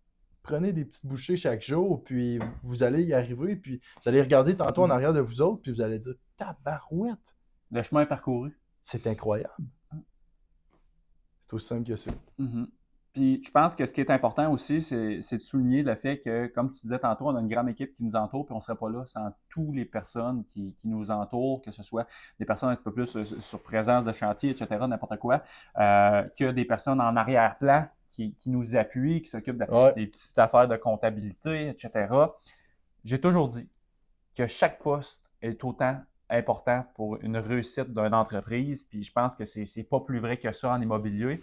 prenez des petites bouchées chaque jour, puis vous allez y arriver, puis vous allez regarder tantôt en arrière de vous autres, puis vous allez dire « Tabarouette! Le chemin parcouru. C'est incroyable. C'est aussi simple que ça. Mm-hmm. Puis je pense que ce qui est important aussi, c'est de souligner le fait que, comme tu disais tantôt, on a une grande équipe qui nous entoure, puis on ne serait pas là sans toutes les personnes qui nous entourent, que ce soit des personnes un petit peu plus sur présence de chantier, etc., n'importe quoi, que des personnes en arrière-plan qui nous appuient, qui s'occupent des petites affaires de comptabilité, etc. J'ai toujours dit que chaque poste est autant important pour une réussite d'une entreprise, puis je pense que c'est pas plus vrai que ça en immobilier.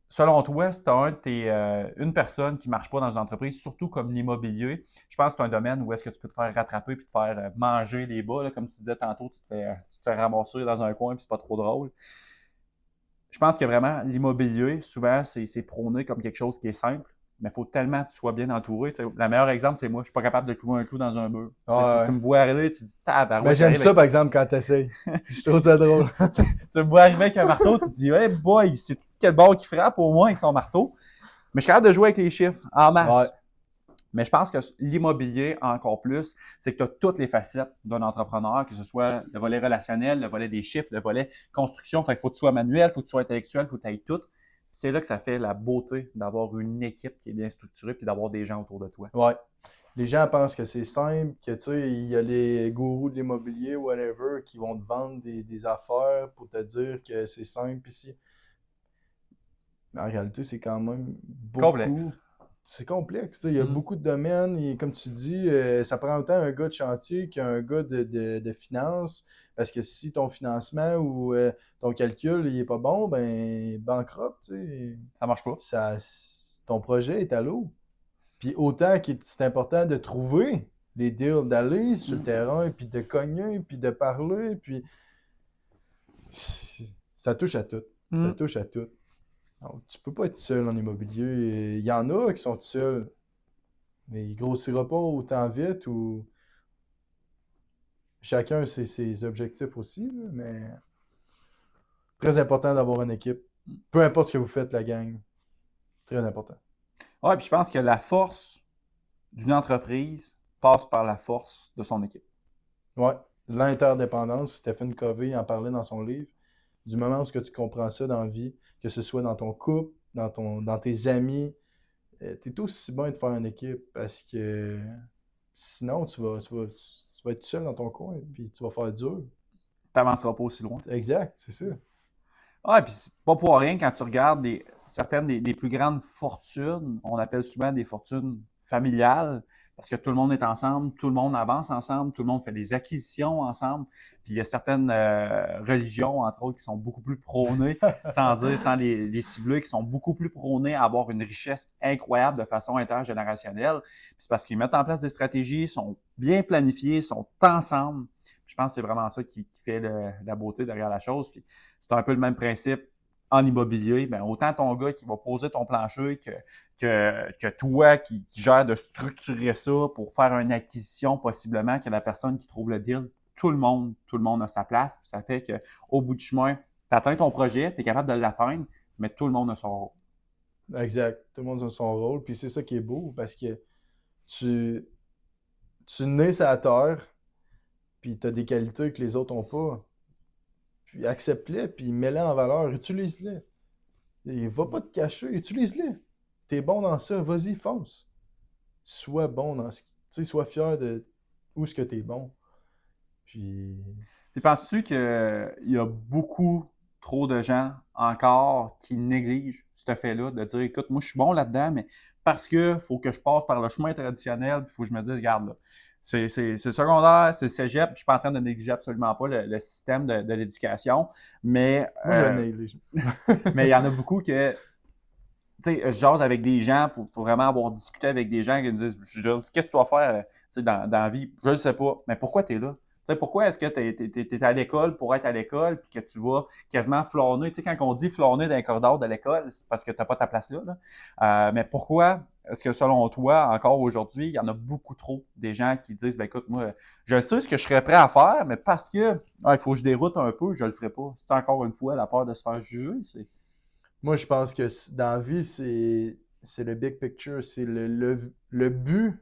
Selon toi, si tu as une personne qui ne marche pas dans une entreprise, surtout comme l'immobilier, je pense que c'est un domaine où est-ce que tu peux te faire rattraper et te faire manger les bas. Là, comme tu disais tantôt, tu te fais ramasser dans un coin et c'est pas trop drôle. Je pense que vraiment, l'immobilier, souvent, c'est prôné comme quelque chose qui est simple, mais il faut tellement que tu sois bien entouré. T'sais, le meilleur exemple, c'est moi. Je suis pas capable de clouer un clou dans un mur. Tu me vois arriver, tu te dis tabarouette. Mais j'aime ça, par exemple, quand tu essayes. Je trouve ça drôle. Tu me vois arriver avec un marteau, tu te dis, hey boy, c'est quel bord qui frappe au moins avec son marteau. Mais je suis capable de jouer avec les chiffres en masse. Ouais. Mais je pense que l'immobilier, encore plus, c'est que tu as toutes les facettes d'un entrepreneur, que ce soit le volet relationnel, le volet des chiffres, le volet construction. Fait qu'il faut que tu sois manuel, il faut que tu sois intellectuel, il faut que tu ailles tout. C'est là que ça fait la beauté d'avoir une équipe qui est bien structurée puis d'avoir des gens autour de toi. Ouais. Les gens pensent que c'est simple, que tu sais, il y a les gourous de l'immobilier, whatever, qui vont te vendre des affaires pour te dire que c'est simple ici. Mais en réalité, c'est quand même beaucoup... Complexe. C'est complexe. Il y a beaucoup de domaines et comme tu dis, ça prend autant un gars de chantier qu'un gars de finance. Parce que si ton financement ou ton calcul il est pas bon, ben bankrupt, tu sais. Ça marche pas. Ton projet est à l'eau. Puis autant que c'est important de trouver les deals, d'aller sur le terrain, puis de cogner, puis de parler, puis ça touche à tout. Ça touche à tout. Donc, tu peux pas être seul en immobilier. Il y en a qui sont seuls, mais ils grossiront pas autant vite ou chacun a ses objectifs aussi, là, mais très important d'avoir une équipe. Peu importe ce que vous faites, la gang. Très important. Ouais, puis je pense que la force d'une entreprise passe par la force de son équipe. Ouais, l'interdépendance, Stephen Covey en parlait dans son livre. Du moment où tu comprends ça dans la vie, que ce soit dans ton couple, dans tes amis, t'es aussi bon de faire une équipe parce que sinon, tu vas être seul dans ton coin et puis tu vas faire dur. Tu n'avanceras pas aussi loin. Exact, c'est ça. Ah, et puis c'est pas pour rien quand tu regardes certaines des plus grandes fortunes, on appelle souvent des fortunes familiales, parce que tout le monde est ensemble, tout le monde avance ensemble, tout le monde fait des acquisitions ensemble. Puis il y a certaines religions, entre autres, qui sont beaucoup plus prônées, sans les cibler, qui sont beaucoup plus prônées à avoir une richesse incroyable de façon intergénérationnelle. Puis c'est parce qu'ils mettent en place des stratégies, sont bien planifiés, sont ensemble. Puis je pense que c'est vraiment ça qui fait la beauté derrière la chose. Puis c'est un peu le même principe en immobilier, bien, autant ton gars qui va poser ton plancher que toi qui gère de structurer ça pour faire une acquisition possiblement, que la personne qui trouve le deal, tout le monde a sa place. Puis ça fait qu'au bout du chemin, tu atteins ton projet, tu es capable de l'atteindre, mais tout le monde a son rôle. Exact. Tout le monde a son rôle. Puis c'est ça qui est beau parce que tu nais sur la terre, puis tu as des qualités que les autres n'ont pas. Puis accepte-les, puis mets-les en valeur, utilise-les. Et va pas te cacher, utilise-les. T'es bon dans ça, vas-y, fonce. Sois bon dans ce... Tu sais, sois fier de où est-ce que t'es bon. Puis penses-tu qu'il y a beaucoup trop de gens encore qui négligent ce fait-là, de dire, écoute, moi je suis bon là-dedans, mais parce que faut que je passe par le chemin traditionnel, puis il faut que je me dise, regarde là, c'est secondaire, c'est cégep, je suis pas en train de négliger absolument pas le système de l'éducation, mais... Moi, je le néglige. Mais il y en a beaucoup que... Tu sais, je jase avec des gens pour vraiment avoir discuté avec des gens qui me disent, qu'est-ce que tu vas faire dans la vie? Je ne sais pas. Mais pourquoi tu es là? Tu sais, pourquoi est-ce que tu es à l'école pour être à l'école puis que tu vas quasiment flâner? Tu sais, quand on dit flâner dans les corridors de l'école, c'est parce que tu n'as pas ta place là. Mais pourquoi est-ce que selon toi, encore aujourd'hui, il y en a beaucoup trop des gens qui disent, ben écoute, moi, je sais ce que je serais prêt à faire, mais parce que il faut que je déroute un peu, je le ferai pas. C'est encore une fois la peur de se faire juger. Moi, je pense que dans la vie, c'est le big picture, c'est le but.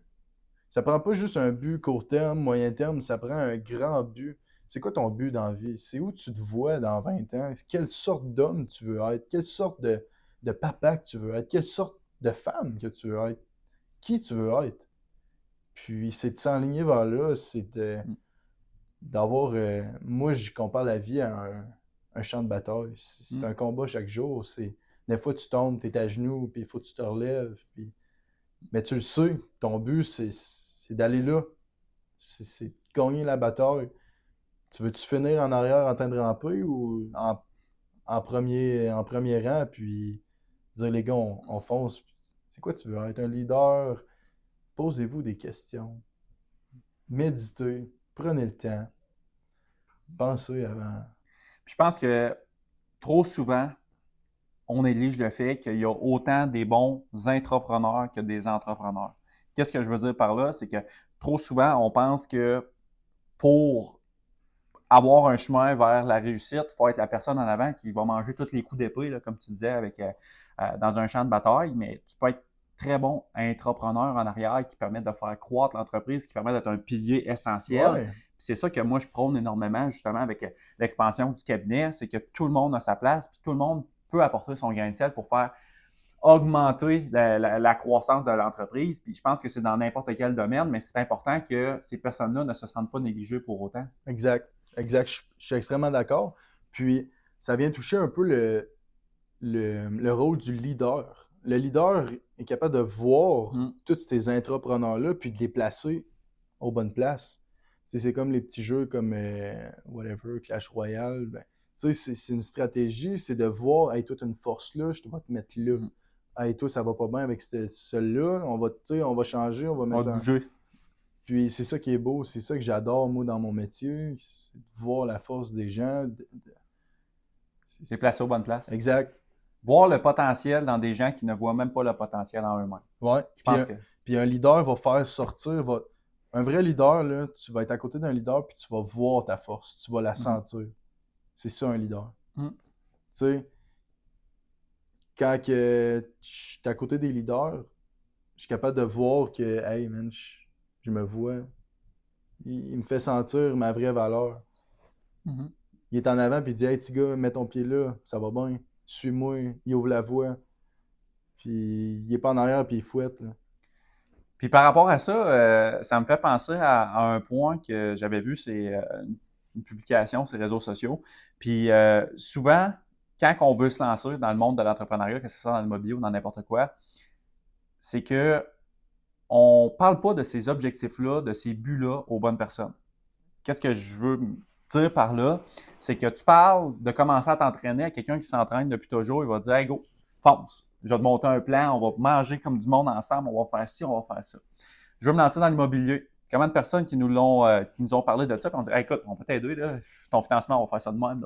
Ça prend pas juste un but court terme, moyen terme, ça prend un grand but. C'est quoi ton but dans la vie? C'est où tu te vois dans 20 ans? Quelle sorte d'homme tu veux être? Quelle sorte de papa que tu veux être? Quelle sorte de femme que tu veux être? Qui tu veux être? Puis c'est de s'enligner vers là, d'avoir... moi, je compare la vie à un champ de bataille. C'est un combat chaque jour. Des fois, tu tombes, tu es à genoux, puis il faut que tu te relèves. Mais tu le sais, ton but, c'est d'aller là. C'est de gagner la bataille. Tu veux-tu finir en arrière en train de ramper ou en premier rang, puis dire les gars, on fonce. C'est quoi tu veux être un leader? Posez-vous des questions. Méditez. Prenez le temps. Pensez avant. Puis je pense que trop souvent, on néglige le fait qu'il y a autant des bons intrapreneurs que des entrepreneurs. Qu'est-ce que je veux dire par là? C'est que trop souvent, on pense que pour avoir un chemin vers la réussite, il faut être la personne en avant qui va manger tous les coups d'épée, là, comme tu disais, dans un champ de bataille, mais tu peux être très bon entrepreneur en arrière qui permet de faire croître l'entreprise, qui permet d'être un pilier essentiel. Ouais. C'est ça que moi, je prône énormément, justement, avec l'expansion du cabinet, c'est que tout le monde a sa place, puis tout le monde peut apporter son grain de sel pour faire augmenter la croissance de l'entreprise. Puis je pense que c'est dans n'importe quel domaine, mais c'est important que ces personnes-là ne se sentent pas négligées pour autant. Exact. Je suis extrêmement d'accord. Puis, ça vient toucher un peu le rôle du leader. Le leader est capable de voir tous ces entrepreneurs-là puis de les placer aux bonnes places. Tu sais, c'est comme les petits jeux comme whatever, Clash Royale. Ben, tu sais, c'est une stratégie, c'est de voir, hey, toi, tu as une force là, je vais te mettre là. Hey, toi, ça va pas bien avec celui-là, on va changer, on va mettre On va bouger. Puis c'est ça qui est beau, c'est ça que j'adore, moi, dans mon métier, c'est de voir la force des gens. C'est placé aux bonnes places. Exact. Voir le potentiel dans des gens qui ne voient même pas le potentiel en eux-mêmes. Ouais. Puis un leader va faire sortir. Un vrai leader, là, tu vas être à côté d'un leader puis tu vas voir ta force. Tu vas la sentir. C'est ça un leader. Tu sais, quand je suis à côté des leaders, je suis capable de voir que, hey man, je me vois. Il me fait sentir ma vraie valeur. Il est en avant puis il dit, hey petit gars, mets ton pied là, ça va bien. Suis-moi. Il ouvre la voie. Puis il est pas en arrière puis il fouette. Là. Puis par rapport à ça, ça me fait penser à un point que j'avais vu, c'est une publication sur les réseaux sociaux. Puis souvent, quand on veut se lancer dans le monde de l'entrepreneuriat, que ce soit dans l'immobilier ou dans n'importe quoi, c'est que on parle pas de ces objectifs-là, de ces buts-là aux bonnes personnes. Qu'est-ce que je veux dire par là? C'est que tu parles de commencer à t'entraîner à quelqu'un qui s'entraîne depuis toujours, il va dire « Hey go, fonce! Je vais te monter un plan, on va manger comme du monde ensemble, on va faire ci, on va faire ça. » Je veux me lancer dans l'immobilier. Combien de personnes qui nous ont parlé de ça, puis on dit hey, « Écoute, on peut t'aider, là, ton financement, on va faire ça de même. »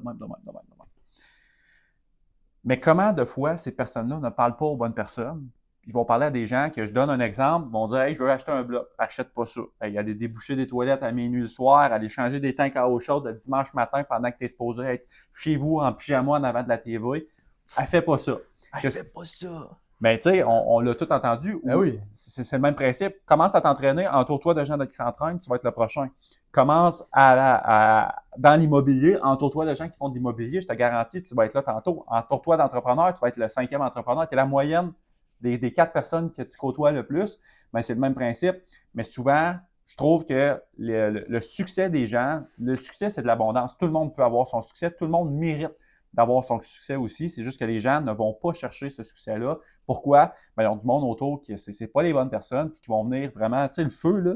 Mais comment de fois ces personnes-là ne parlent pas aux bonnes personnes? Ils vont parler à des gens que je donne un exemple, ils vont dire « Hey, je veux acheter un bloc. » Achète pas ça. Hey, il y a des débouchés des toilettes à minuit le soir, aller changer des tanks à eau chaude le dimanche matin pendant que tu es supposé être chez vous en pyjama en avant de la TV. Elle fait pas ça. Elle fait pas ça. Ben, tu sais, on l'a tout entendu. Ah oui. C'est le même principe. Commence à t'entraîner, entoure-toi de gens qui s'entraînent, tu vas être le prochain. Commence dans l'immobilier, entoure-toi de gens qui font de l'immobilier, je te garantis, tu vas être là tantôt. Entoure-toi d'entrepreneurs, tu vas être le 5e entrepreneur, tu es la moyenne des 4 personnes que tu côtoies le plus. Ben, c'est le même principe. Mais souvent, je trouve que le succès des gens, le succès, c'est de l'abondance. Tout le monde peut avoir son succès, tout le monde mérite d'avoir son succès aussi. C'est juste que les gens ne vont pas chercher ce succès-là. Pourquoi? Ben, ils ont du monde autour qui c'est pas les bonnes personnes puis qui vont venir vraiment, tu sais, le feu, là,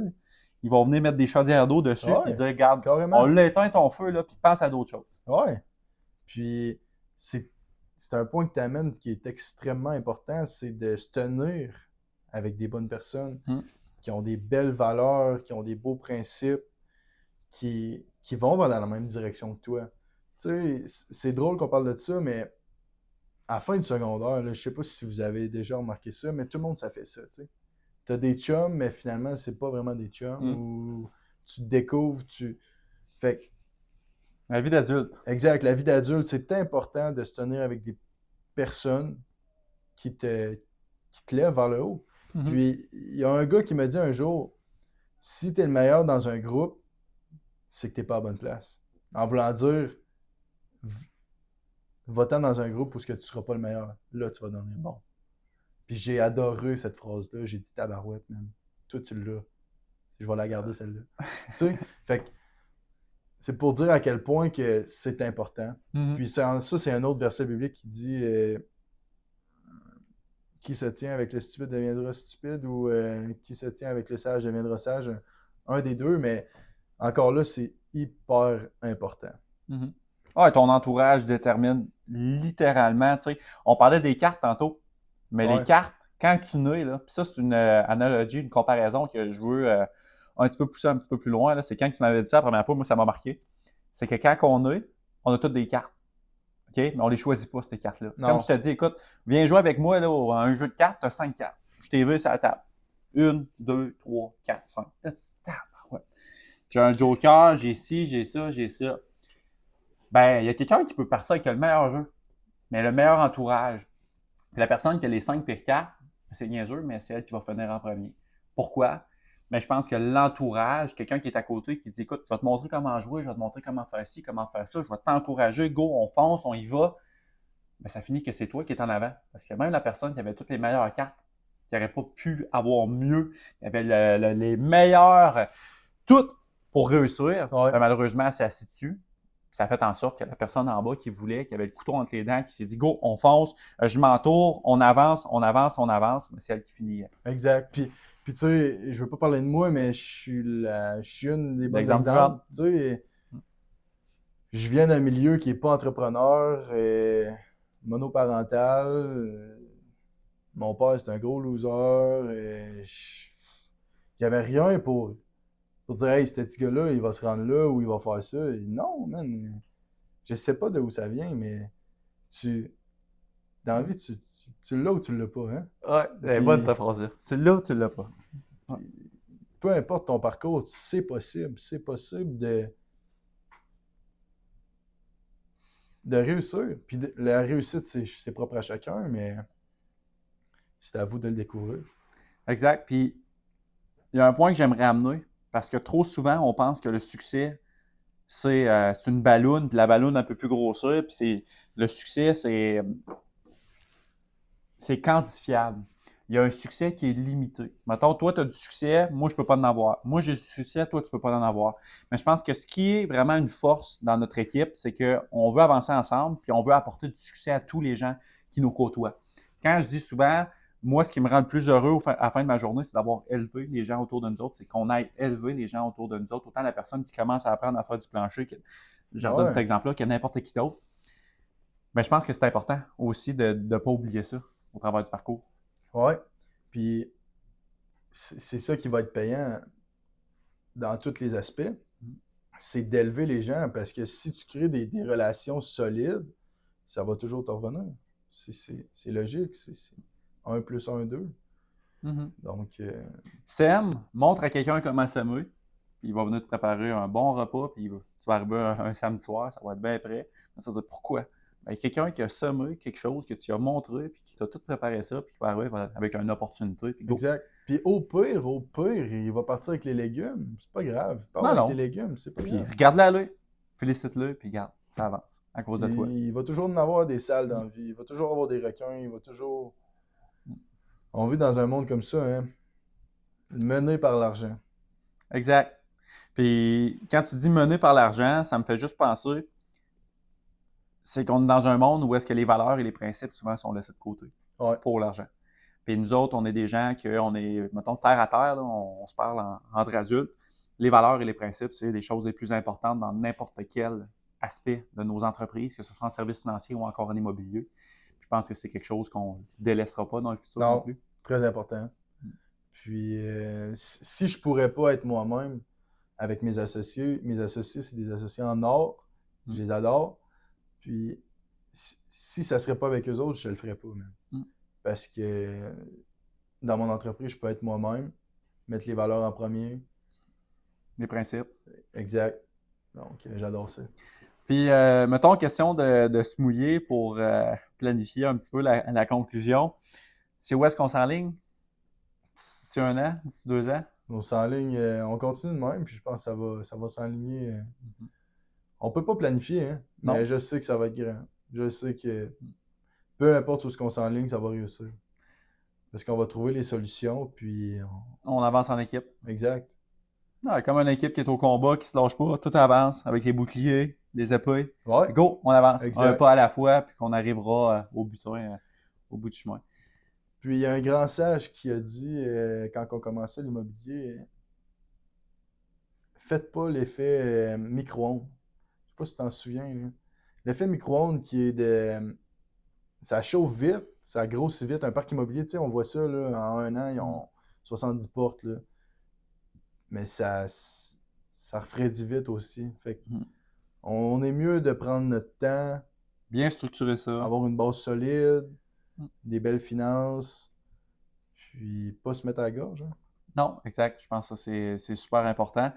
ils vont venir mettre des chaudières d'eau dessus et dire, regarde, on l'éteint ton feu, là, puis pense à d'autres choses. Ouais. Puis, c'est un point que tu amènes qui est extrêmement important, c'est de se tenir avec des bonnes personnes qui ont des belles valeurs, qui ont des beaux principes, qui vont dans la même direction que toi. Tu sais, c'est drôle qu'on parle de ça, mais à la fin du secondaire, là, je sais pas si vous avez déjà remarqué ça, mais tout le monde, ça fait ça, tu sais. T'as des chums, mais finalement, c'est pas vraiment des chums, ou tu te découvres, Fait que... La vie d'adulte. Exact, la vie d'adulte, c'est important de se tenir avec des personnes qui te lèvent vers le haut. Puis, il y a un gars qui m'a dit un jour, si t'es le meilleur dans un groupe, c'est que t'es pas à la bonne place. En voulant dire, va-t'en dans un groupe où tu ne seras pas le meilleur. Là, tu vas devenir bon. Puis j'ai adoré cette phrase-là. J'ai dit tabarouette, man. Toi, tu l'as. Je vais la garder, celle-là. Tu sais, fait que c'est pour dire à quel point que c'est important. Puis ça, c'est un autre verset biblique qui dit qui se tient avec le stupide deviendra stupide ou qui se tient avec le sage deviendra sage. Un des deux, mais encore là, c'est hyper important. Ouais, ton entourage détermine littéralement, tu sais. On parlait des cartes tantôt, mais les cartes, quand tu nais, là, puis ça, c'est une analogie, une comparaison que je veux un petit peu pousser un petit peu plus loin, là. C'est quand tu m'avais dit ça la première fois, moi, ça m'a marqué. C'est que quand on naît, on a toutes des cartes. OK? Mais on les choisit pas, ces cartes-là. C'est comme je te dis, écoute, viens jouer avec moi là, à un jeu de cartes, tu as 5 cartes. Je t'ai vu sur la table. 1, 2, 3, 4, 5. Ouais. J'ai un joker, j'ai ci, j'ai ça, j'ai ça. Ben, il y a quelqu'un qui peut partir avec le meilleur jeu, mais le meilleur entourage. Puis la personne qui a les 5 pires cartes, c'est niaiseux, mais c'est elle qui va finir en premier. Pourquoi? Mais je pense que l'entourage, quelqu'un qui est à côté, qui dit, écoute, je vais te montrer comment jouer, je vais te montrer comment faire ci, comment faire ça, je vais t'encourager, go, on fonce, on y va. Ben, ça finit que c'est toi qui es en avant. Parce que même la personne qui avait toutes les meilleures cartes, qui n'aurait pas pu avoir mieux, qui avait les meilleures, toutes pour réussir, ben, malheureusement, elle s'est assise dessus. Ça a fait en sorte que la personne en bas qui voulait, qui avait le couteau entre les dents, qui s'est dit, go, on fonce, je m'entoure, on avance, on avance, on avance, mais c'est elle qui finit. Exact. Puis tu sais, je veux pas parler de moi, mais je suis une des bons exemples. Tu sais, je viens d'un milieu qui est pas entrepreneur, monoparental. Mon père, c'est un gros loser. J'avais rien pour dire, hey, ce petit gars-là, il va se rendre là ou il va faire ça. Et non, man. Je sais pas d'où ça vient, mais dans la vie, tu l'as ou tu l'as pas, hein? Ouais, c'est bonne ta phrase-là. Tu l'as ou tu l'as pas. Ouais. Peu importe ton parcours, c'est possible. C'est possible de réussir. Puis la réussite, c'est propre à chacun, mais c'est à vous de le découvrir. Exact. Puis il y a un point que j'aimerais amener, parce que trop souvent, on pense que le succès, c'est une balloune, puis la balloune un peu plus grosseur, puis le succès, c'est quantifiable. Il y a un succès qui est limité. Mettons, toi, tu as du succès, moi, je peux pas en avoir. Moi, j'ai du succès, toi, tu peux pas en avoir. Mais je pense que ce qui est vraiment une force dans notre équipe, c'est qu'on veut avancer ensemble, puis on veut apporter du succès à tous les gens qui nous côtoient. Quand je dis souvent, moi, ce qui me rend le plus heureux à la fin de ma journée, c'est d'avoir élevé les gens autour de nous autres, c'est qu'on aille élever les gens autour de nous autres, autant la personne qui commence à apprendre à faire du plancher, je redonne cet exemple-là, que n'importe qui d'autre. Mais je pense que c'est important aussi de ne pas oublier ça au travers du parcours. Oui. Puis c'est ça qui va être payant dans tous les aspects. C'est d'élever les gens parce que si tu crées des relations solides, ça va toujours te revenir. C'est logique. C'est 1 + 1, 2. Donc. Sème, montre à quelqu'un comment s'aimer. Puis il va venir te préparer un bon repas. Puis tu vas arriver un samedi soir, ça va être bien prêt. Ça veut dire pourquoi? Ben, quelqu'un qui a semé quelque chose que tu as montré, puis qui t'a tout préparé ça, puis qui va arriver avec une opportunité. Puis go. Exact. Puis au pire, il va partir avec les légumes. C'est pas grave. Il part avec les légumes, c'est pas grave. Regarde-le à lui, félicite-le, puis regarde, ça avance à cause de toi. Il va toujours en avoir des salles dans la vie. Il va toujours avoir des requins. Il va toujours. On vit dans un monde comme ça, hein. Mené par l'argent. Exact. Puis quand tu dis mené par l'argent, ça me fait juste penser. C'est qu'on est dans un monde où est-ce que les valeurs et les principes souvent sont laissés de côté pour l'argent. Puis nous autres, on est des gens on est, mettons, terre à terre, là, on se parle entre adultes. Les valeurs et les principes, c'est des choses les plus importantes dans n'importe quel aspect de nos entreprises, que ce soit en service financier ou encore en immobilier. Je pense que c'est quelque chose qu'on ne délaissera pas dans le futur non plus. Très important. Puis si je pourrais pas être moi-même avec mes associés, c'est des associés en or. Je les adore. Puis, si ça ne serait pas avec eux autres, je ne le ferais pas, même. Parce que dans mon entreprise, je peux être moi-même, mettre les valeurs en premier. Les principes. Exact. Donc, j'adore ça. Puis, mettons, question de se mouiller pour planifier un petit peu la conclusion. C'est où est-ce qu'on s'enligne? D'ici 1 an? D'ici 2 ans? On s'enligne, on continue de même, puis je pense que ça va s'enligner. On peut pas planifier, hein, Non. mais je sais que ça va être grand. Je sais que peu importe où ce qu'on s'enligne, ça va réussir. Parce qu'on va trouver les solutions, puis... On avance en équipe. Exact. Ouais, comme une équipe qui est au combat, qui se lâche pas, tout avance avec les boucliers, les épées. Ouais, Puis go, on avance. Un exact. pas à la fois, puis qu'on arrivera au butin, au bout du chemin. Puis il y a un grand sage qui a dit, quand on commençait l'immobilier, faites pas l'effet micro-ondes. Je sais pas si tu t'en souviens, là. L'effet micro-ondes qui est de... Ça chauffe vite, ça grossit vite. Un parc immobilier, tu sais, on voit ça, là, en un an, ils ont 70 portes, là. Mais ça refroidit vite aussi. Fait que on est mieux de prendre notre temps, Bien structurer ça. avoir une base solide, Mm. des belles finances, puis pas se mettre à la gorge, hein. Non, exact. Je pense que ça, c'est super important.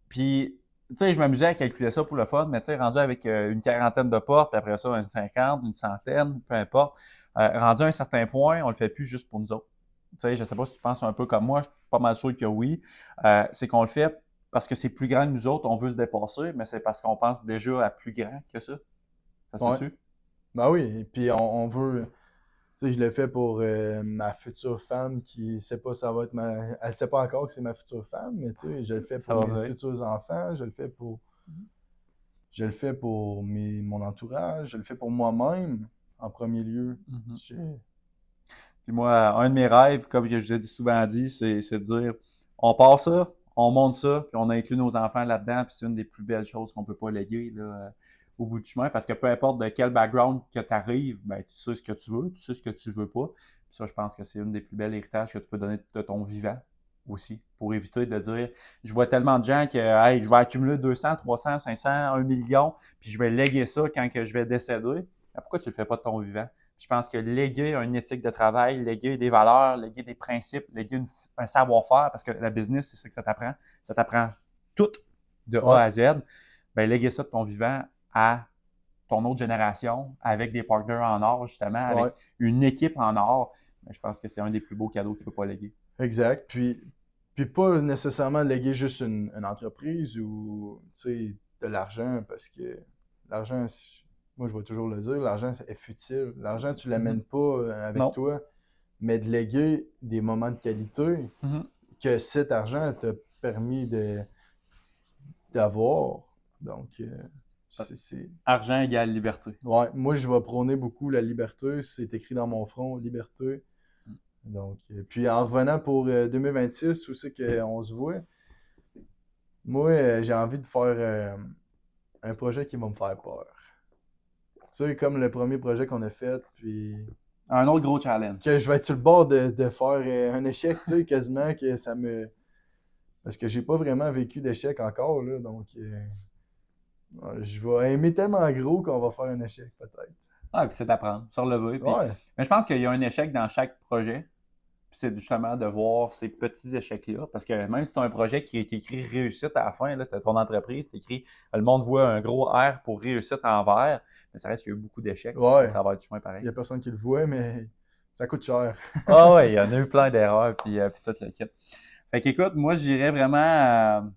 Puis, tu sais, je m'amusais à calculer ça pour le fun, mais tu sais, rendu avec une quarantaine de portes, puis après ça, une 50, une centaine, peu importe, rendu à un certain point, on le fait plus juste pour nous autres. Tu sais, je sais pas si tu penses un peu comme moi, je suis pas mal sûr que oui. C'est qu'on le fait parce que c'est plus grand que nous autres, on veut se dépasser, mais c'est parce qu'on pense déjà à plus grand que ça. Ça se Ouais. peut-tu? Ben oui, et puis on veut... Tu sais, je l'ai fait pour ma future femme qui sait pas ça va être ma... Elle sait pas encore que c'est ma future femme, mais tu sais, je le fais Ça pour va mes bien. futurs enfants, je le fais pour... Je le fais pour mon entourage, je le fais pour moi-même, en premier lieu. Mhm. J'ai- Puis moi, un de mes rêves, comme je vous ai souvent dit, c'est de dire, on part ça, on monte ça, puis on inclut nos enfants là-dedans, puis c'est une des plus belles choses qu'on peut pas léguer là, au bout du chemin, parce que peu importe de quel background que tu arrives, ben, tu sais ce que tu veux, tu sais ce que tu veux pas. Puis ça, je pense que c'est une des plus belles héritages que tu peux donner de ton vivant aussi, pour éviter de dire, je vois tellement de gens que, hey, je vais accumuler 200, 300, 500, 1 million, puis je vais léguer ça quand que je vais décéder. Ben, pourquoi tu le fais pas de ton vivant? Je pense que léguer une éthique de travail, léguer des valeurs, léguer des principes, léguer un savoir-faire, parce que la business, c'est ça que ça t'apprend. Ça t'apprend tout de Ouais, A à Z. Ben, léguer ça de ton vivant à ton autre génération, avec des partners en or, justement, avec ouais, une équipe en or. Ben, je pense que c'est un des plus beaux cadeaux que tu peux pas léguer. exact. Puis pas nécessairement léguer juste une entreprise ou, tu sais, de l'argent, parce que l'argent, moi je vais toujours le dire, l'argent est futile. L'argent, tu l'amènes pas avec Non. toi, mais de léguer des moments de qualité Mhm. que cet argent t'a permis d'avoir. Donc, c'est... Argent égale liberté. Ouais, moi, je vais prôner beaucoup la liberté. C'est écrit dans mon front, liberté. Donc, puis en revenant pour 2026, où c'est qu'on se voit, moi, j'ai envie de faire un projet qui va me faire peur. Tu sais, comme le premier projet qu'on a fait, puis Un autre gros challenge. que je vais être sur le bord de faire un échec, tu sais, quasiment que ça me... Parce que j'ai pas vraiment vécu d'échec encore, là, donc je vais aimer tellement gros qu'on va faire un échec, peut-être. Ah, puis c'est d'apprendre, se relever. Puis... Ouais, Mais je pense qu'il y a un échec dans chaque projet. Puis c'est justement de voir ces petits échecs-là. Parce que même si tu as un projet qui est écrit réussite à la fin, tu as ton entreprise, c'est écrit, le monde voit un gros R pour réussite en vert, mais ça reste qu'il y a eu beaucoup d'échecs au ouais. travers du chemin Il pareil. y a personne qui le voit, mais ça coûte cher. Ah ouais, il y en a eu plein d'erreurs, puis tout le kit. Fait qu'écoute, moi, je dirais vraiment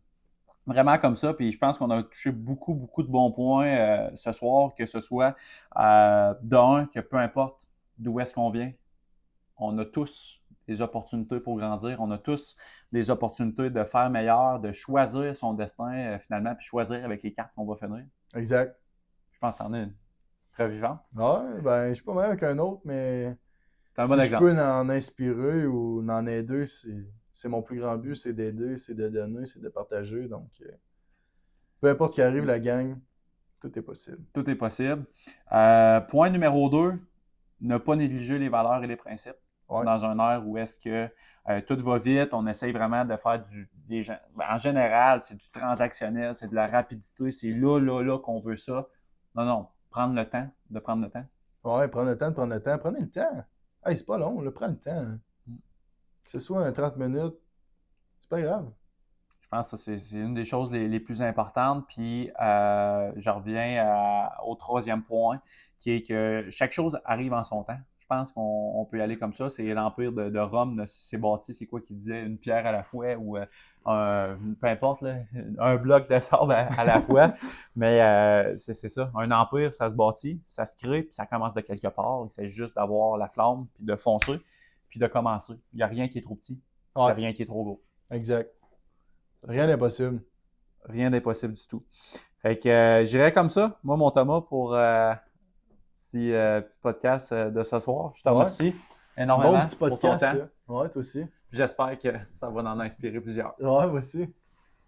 comme ça, puis je pense qu'on a touché beaucoup, beaucoup de bons points ce soir, que ce soit d'un, que peu importe d'où est-ce qu'on vient, on a tous des opportunités pour grandir, on a tous des opportunités de faire meilleur, de choisir son destin finalement, puis choisir avec les cartes qu'on va finir. Exact. Je pense que t'en es une très vivante. Ouais, ben, je suis pas meilleur qu'un autre, mais T'es un bon si je exemple. peux en inspirer ou en aider, c'est mon plus grand but, c'est d'aider, c'est de donner, c'est de partager. Donc, peu importe ce qui arrive, la gang, tout est possible. Tout est possible. Point numéro 2, ne pas négliger les valeurs et les principes. Ouais, Dans un air où est-ce que tout va vite, on essaye vraiment de faire en général, c'est du transactionnel, c'est de la rapidité, c'est là qu'on veut ça. Non, prendre le temps, de prendre le temps. ouais, prendre le temps de prendre le temps. Prenez le temps. Hey, c'est pas long, là, prends le temps, là. Que ce soit un 30 minutes, c'est pas grave. Je pense que c'est une des choses les plus importantes. Puis, je reviens au troisième point, qui est que chaque chose arrive en son temps. Je Je pense qu'on peut y aller comme ça. C'est l'Empire de Rome, c'est bâti, c'est quoi qu'il disait, une pierre à la fois ou peu importe, là, un bloc de sable à la fois. Mais c'est ça. Un empire, ça se bâtit, ça se crée, puis ça commence de quelque part. Il s'agit juste d'avoir la flamme, puis de foncer, puis de commencer. Il n'y a rien qui est trop petit, il n'y a Ouais, rien qui est trop gros. exact. Rien n'est possible. Rien n'est possible du tout. Fait que j'irais comme ça, moi, mon Thomas, pour petit podcast de ce soir. Je te remercie énormément Bon petit pour ton podcast, temps. ça. Ouais, toi aussi. J'espère que ça va en inspirer plusieurs. Ouais, moi aussi.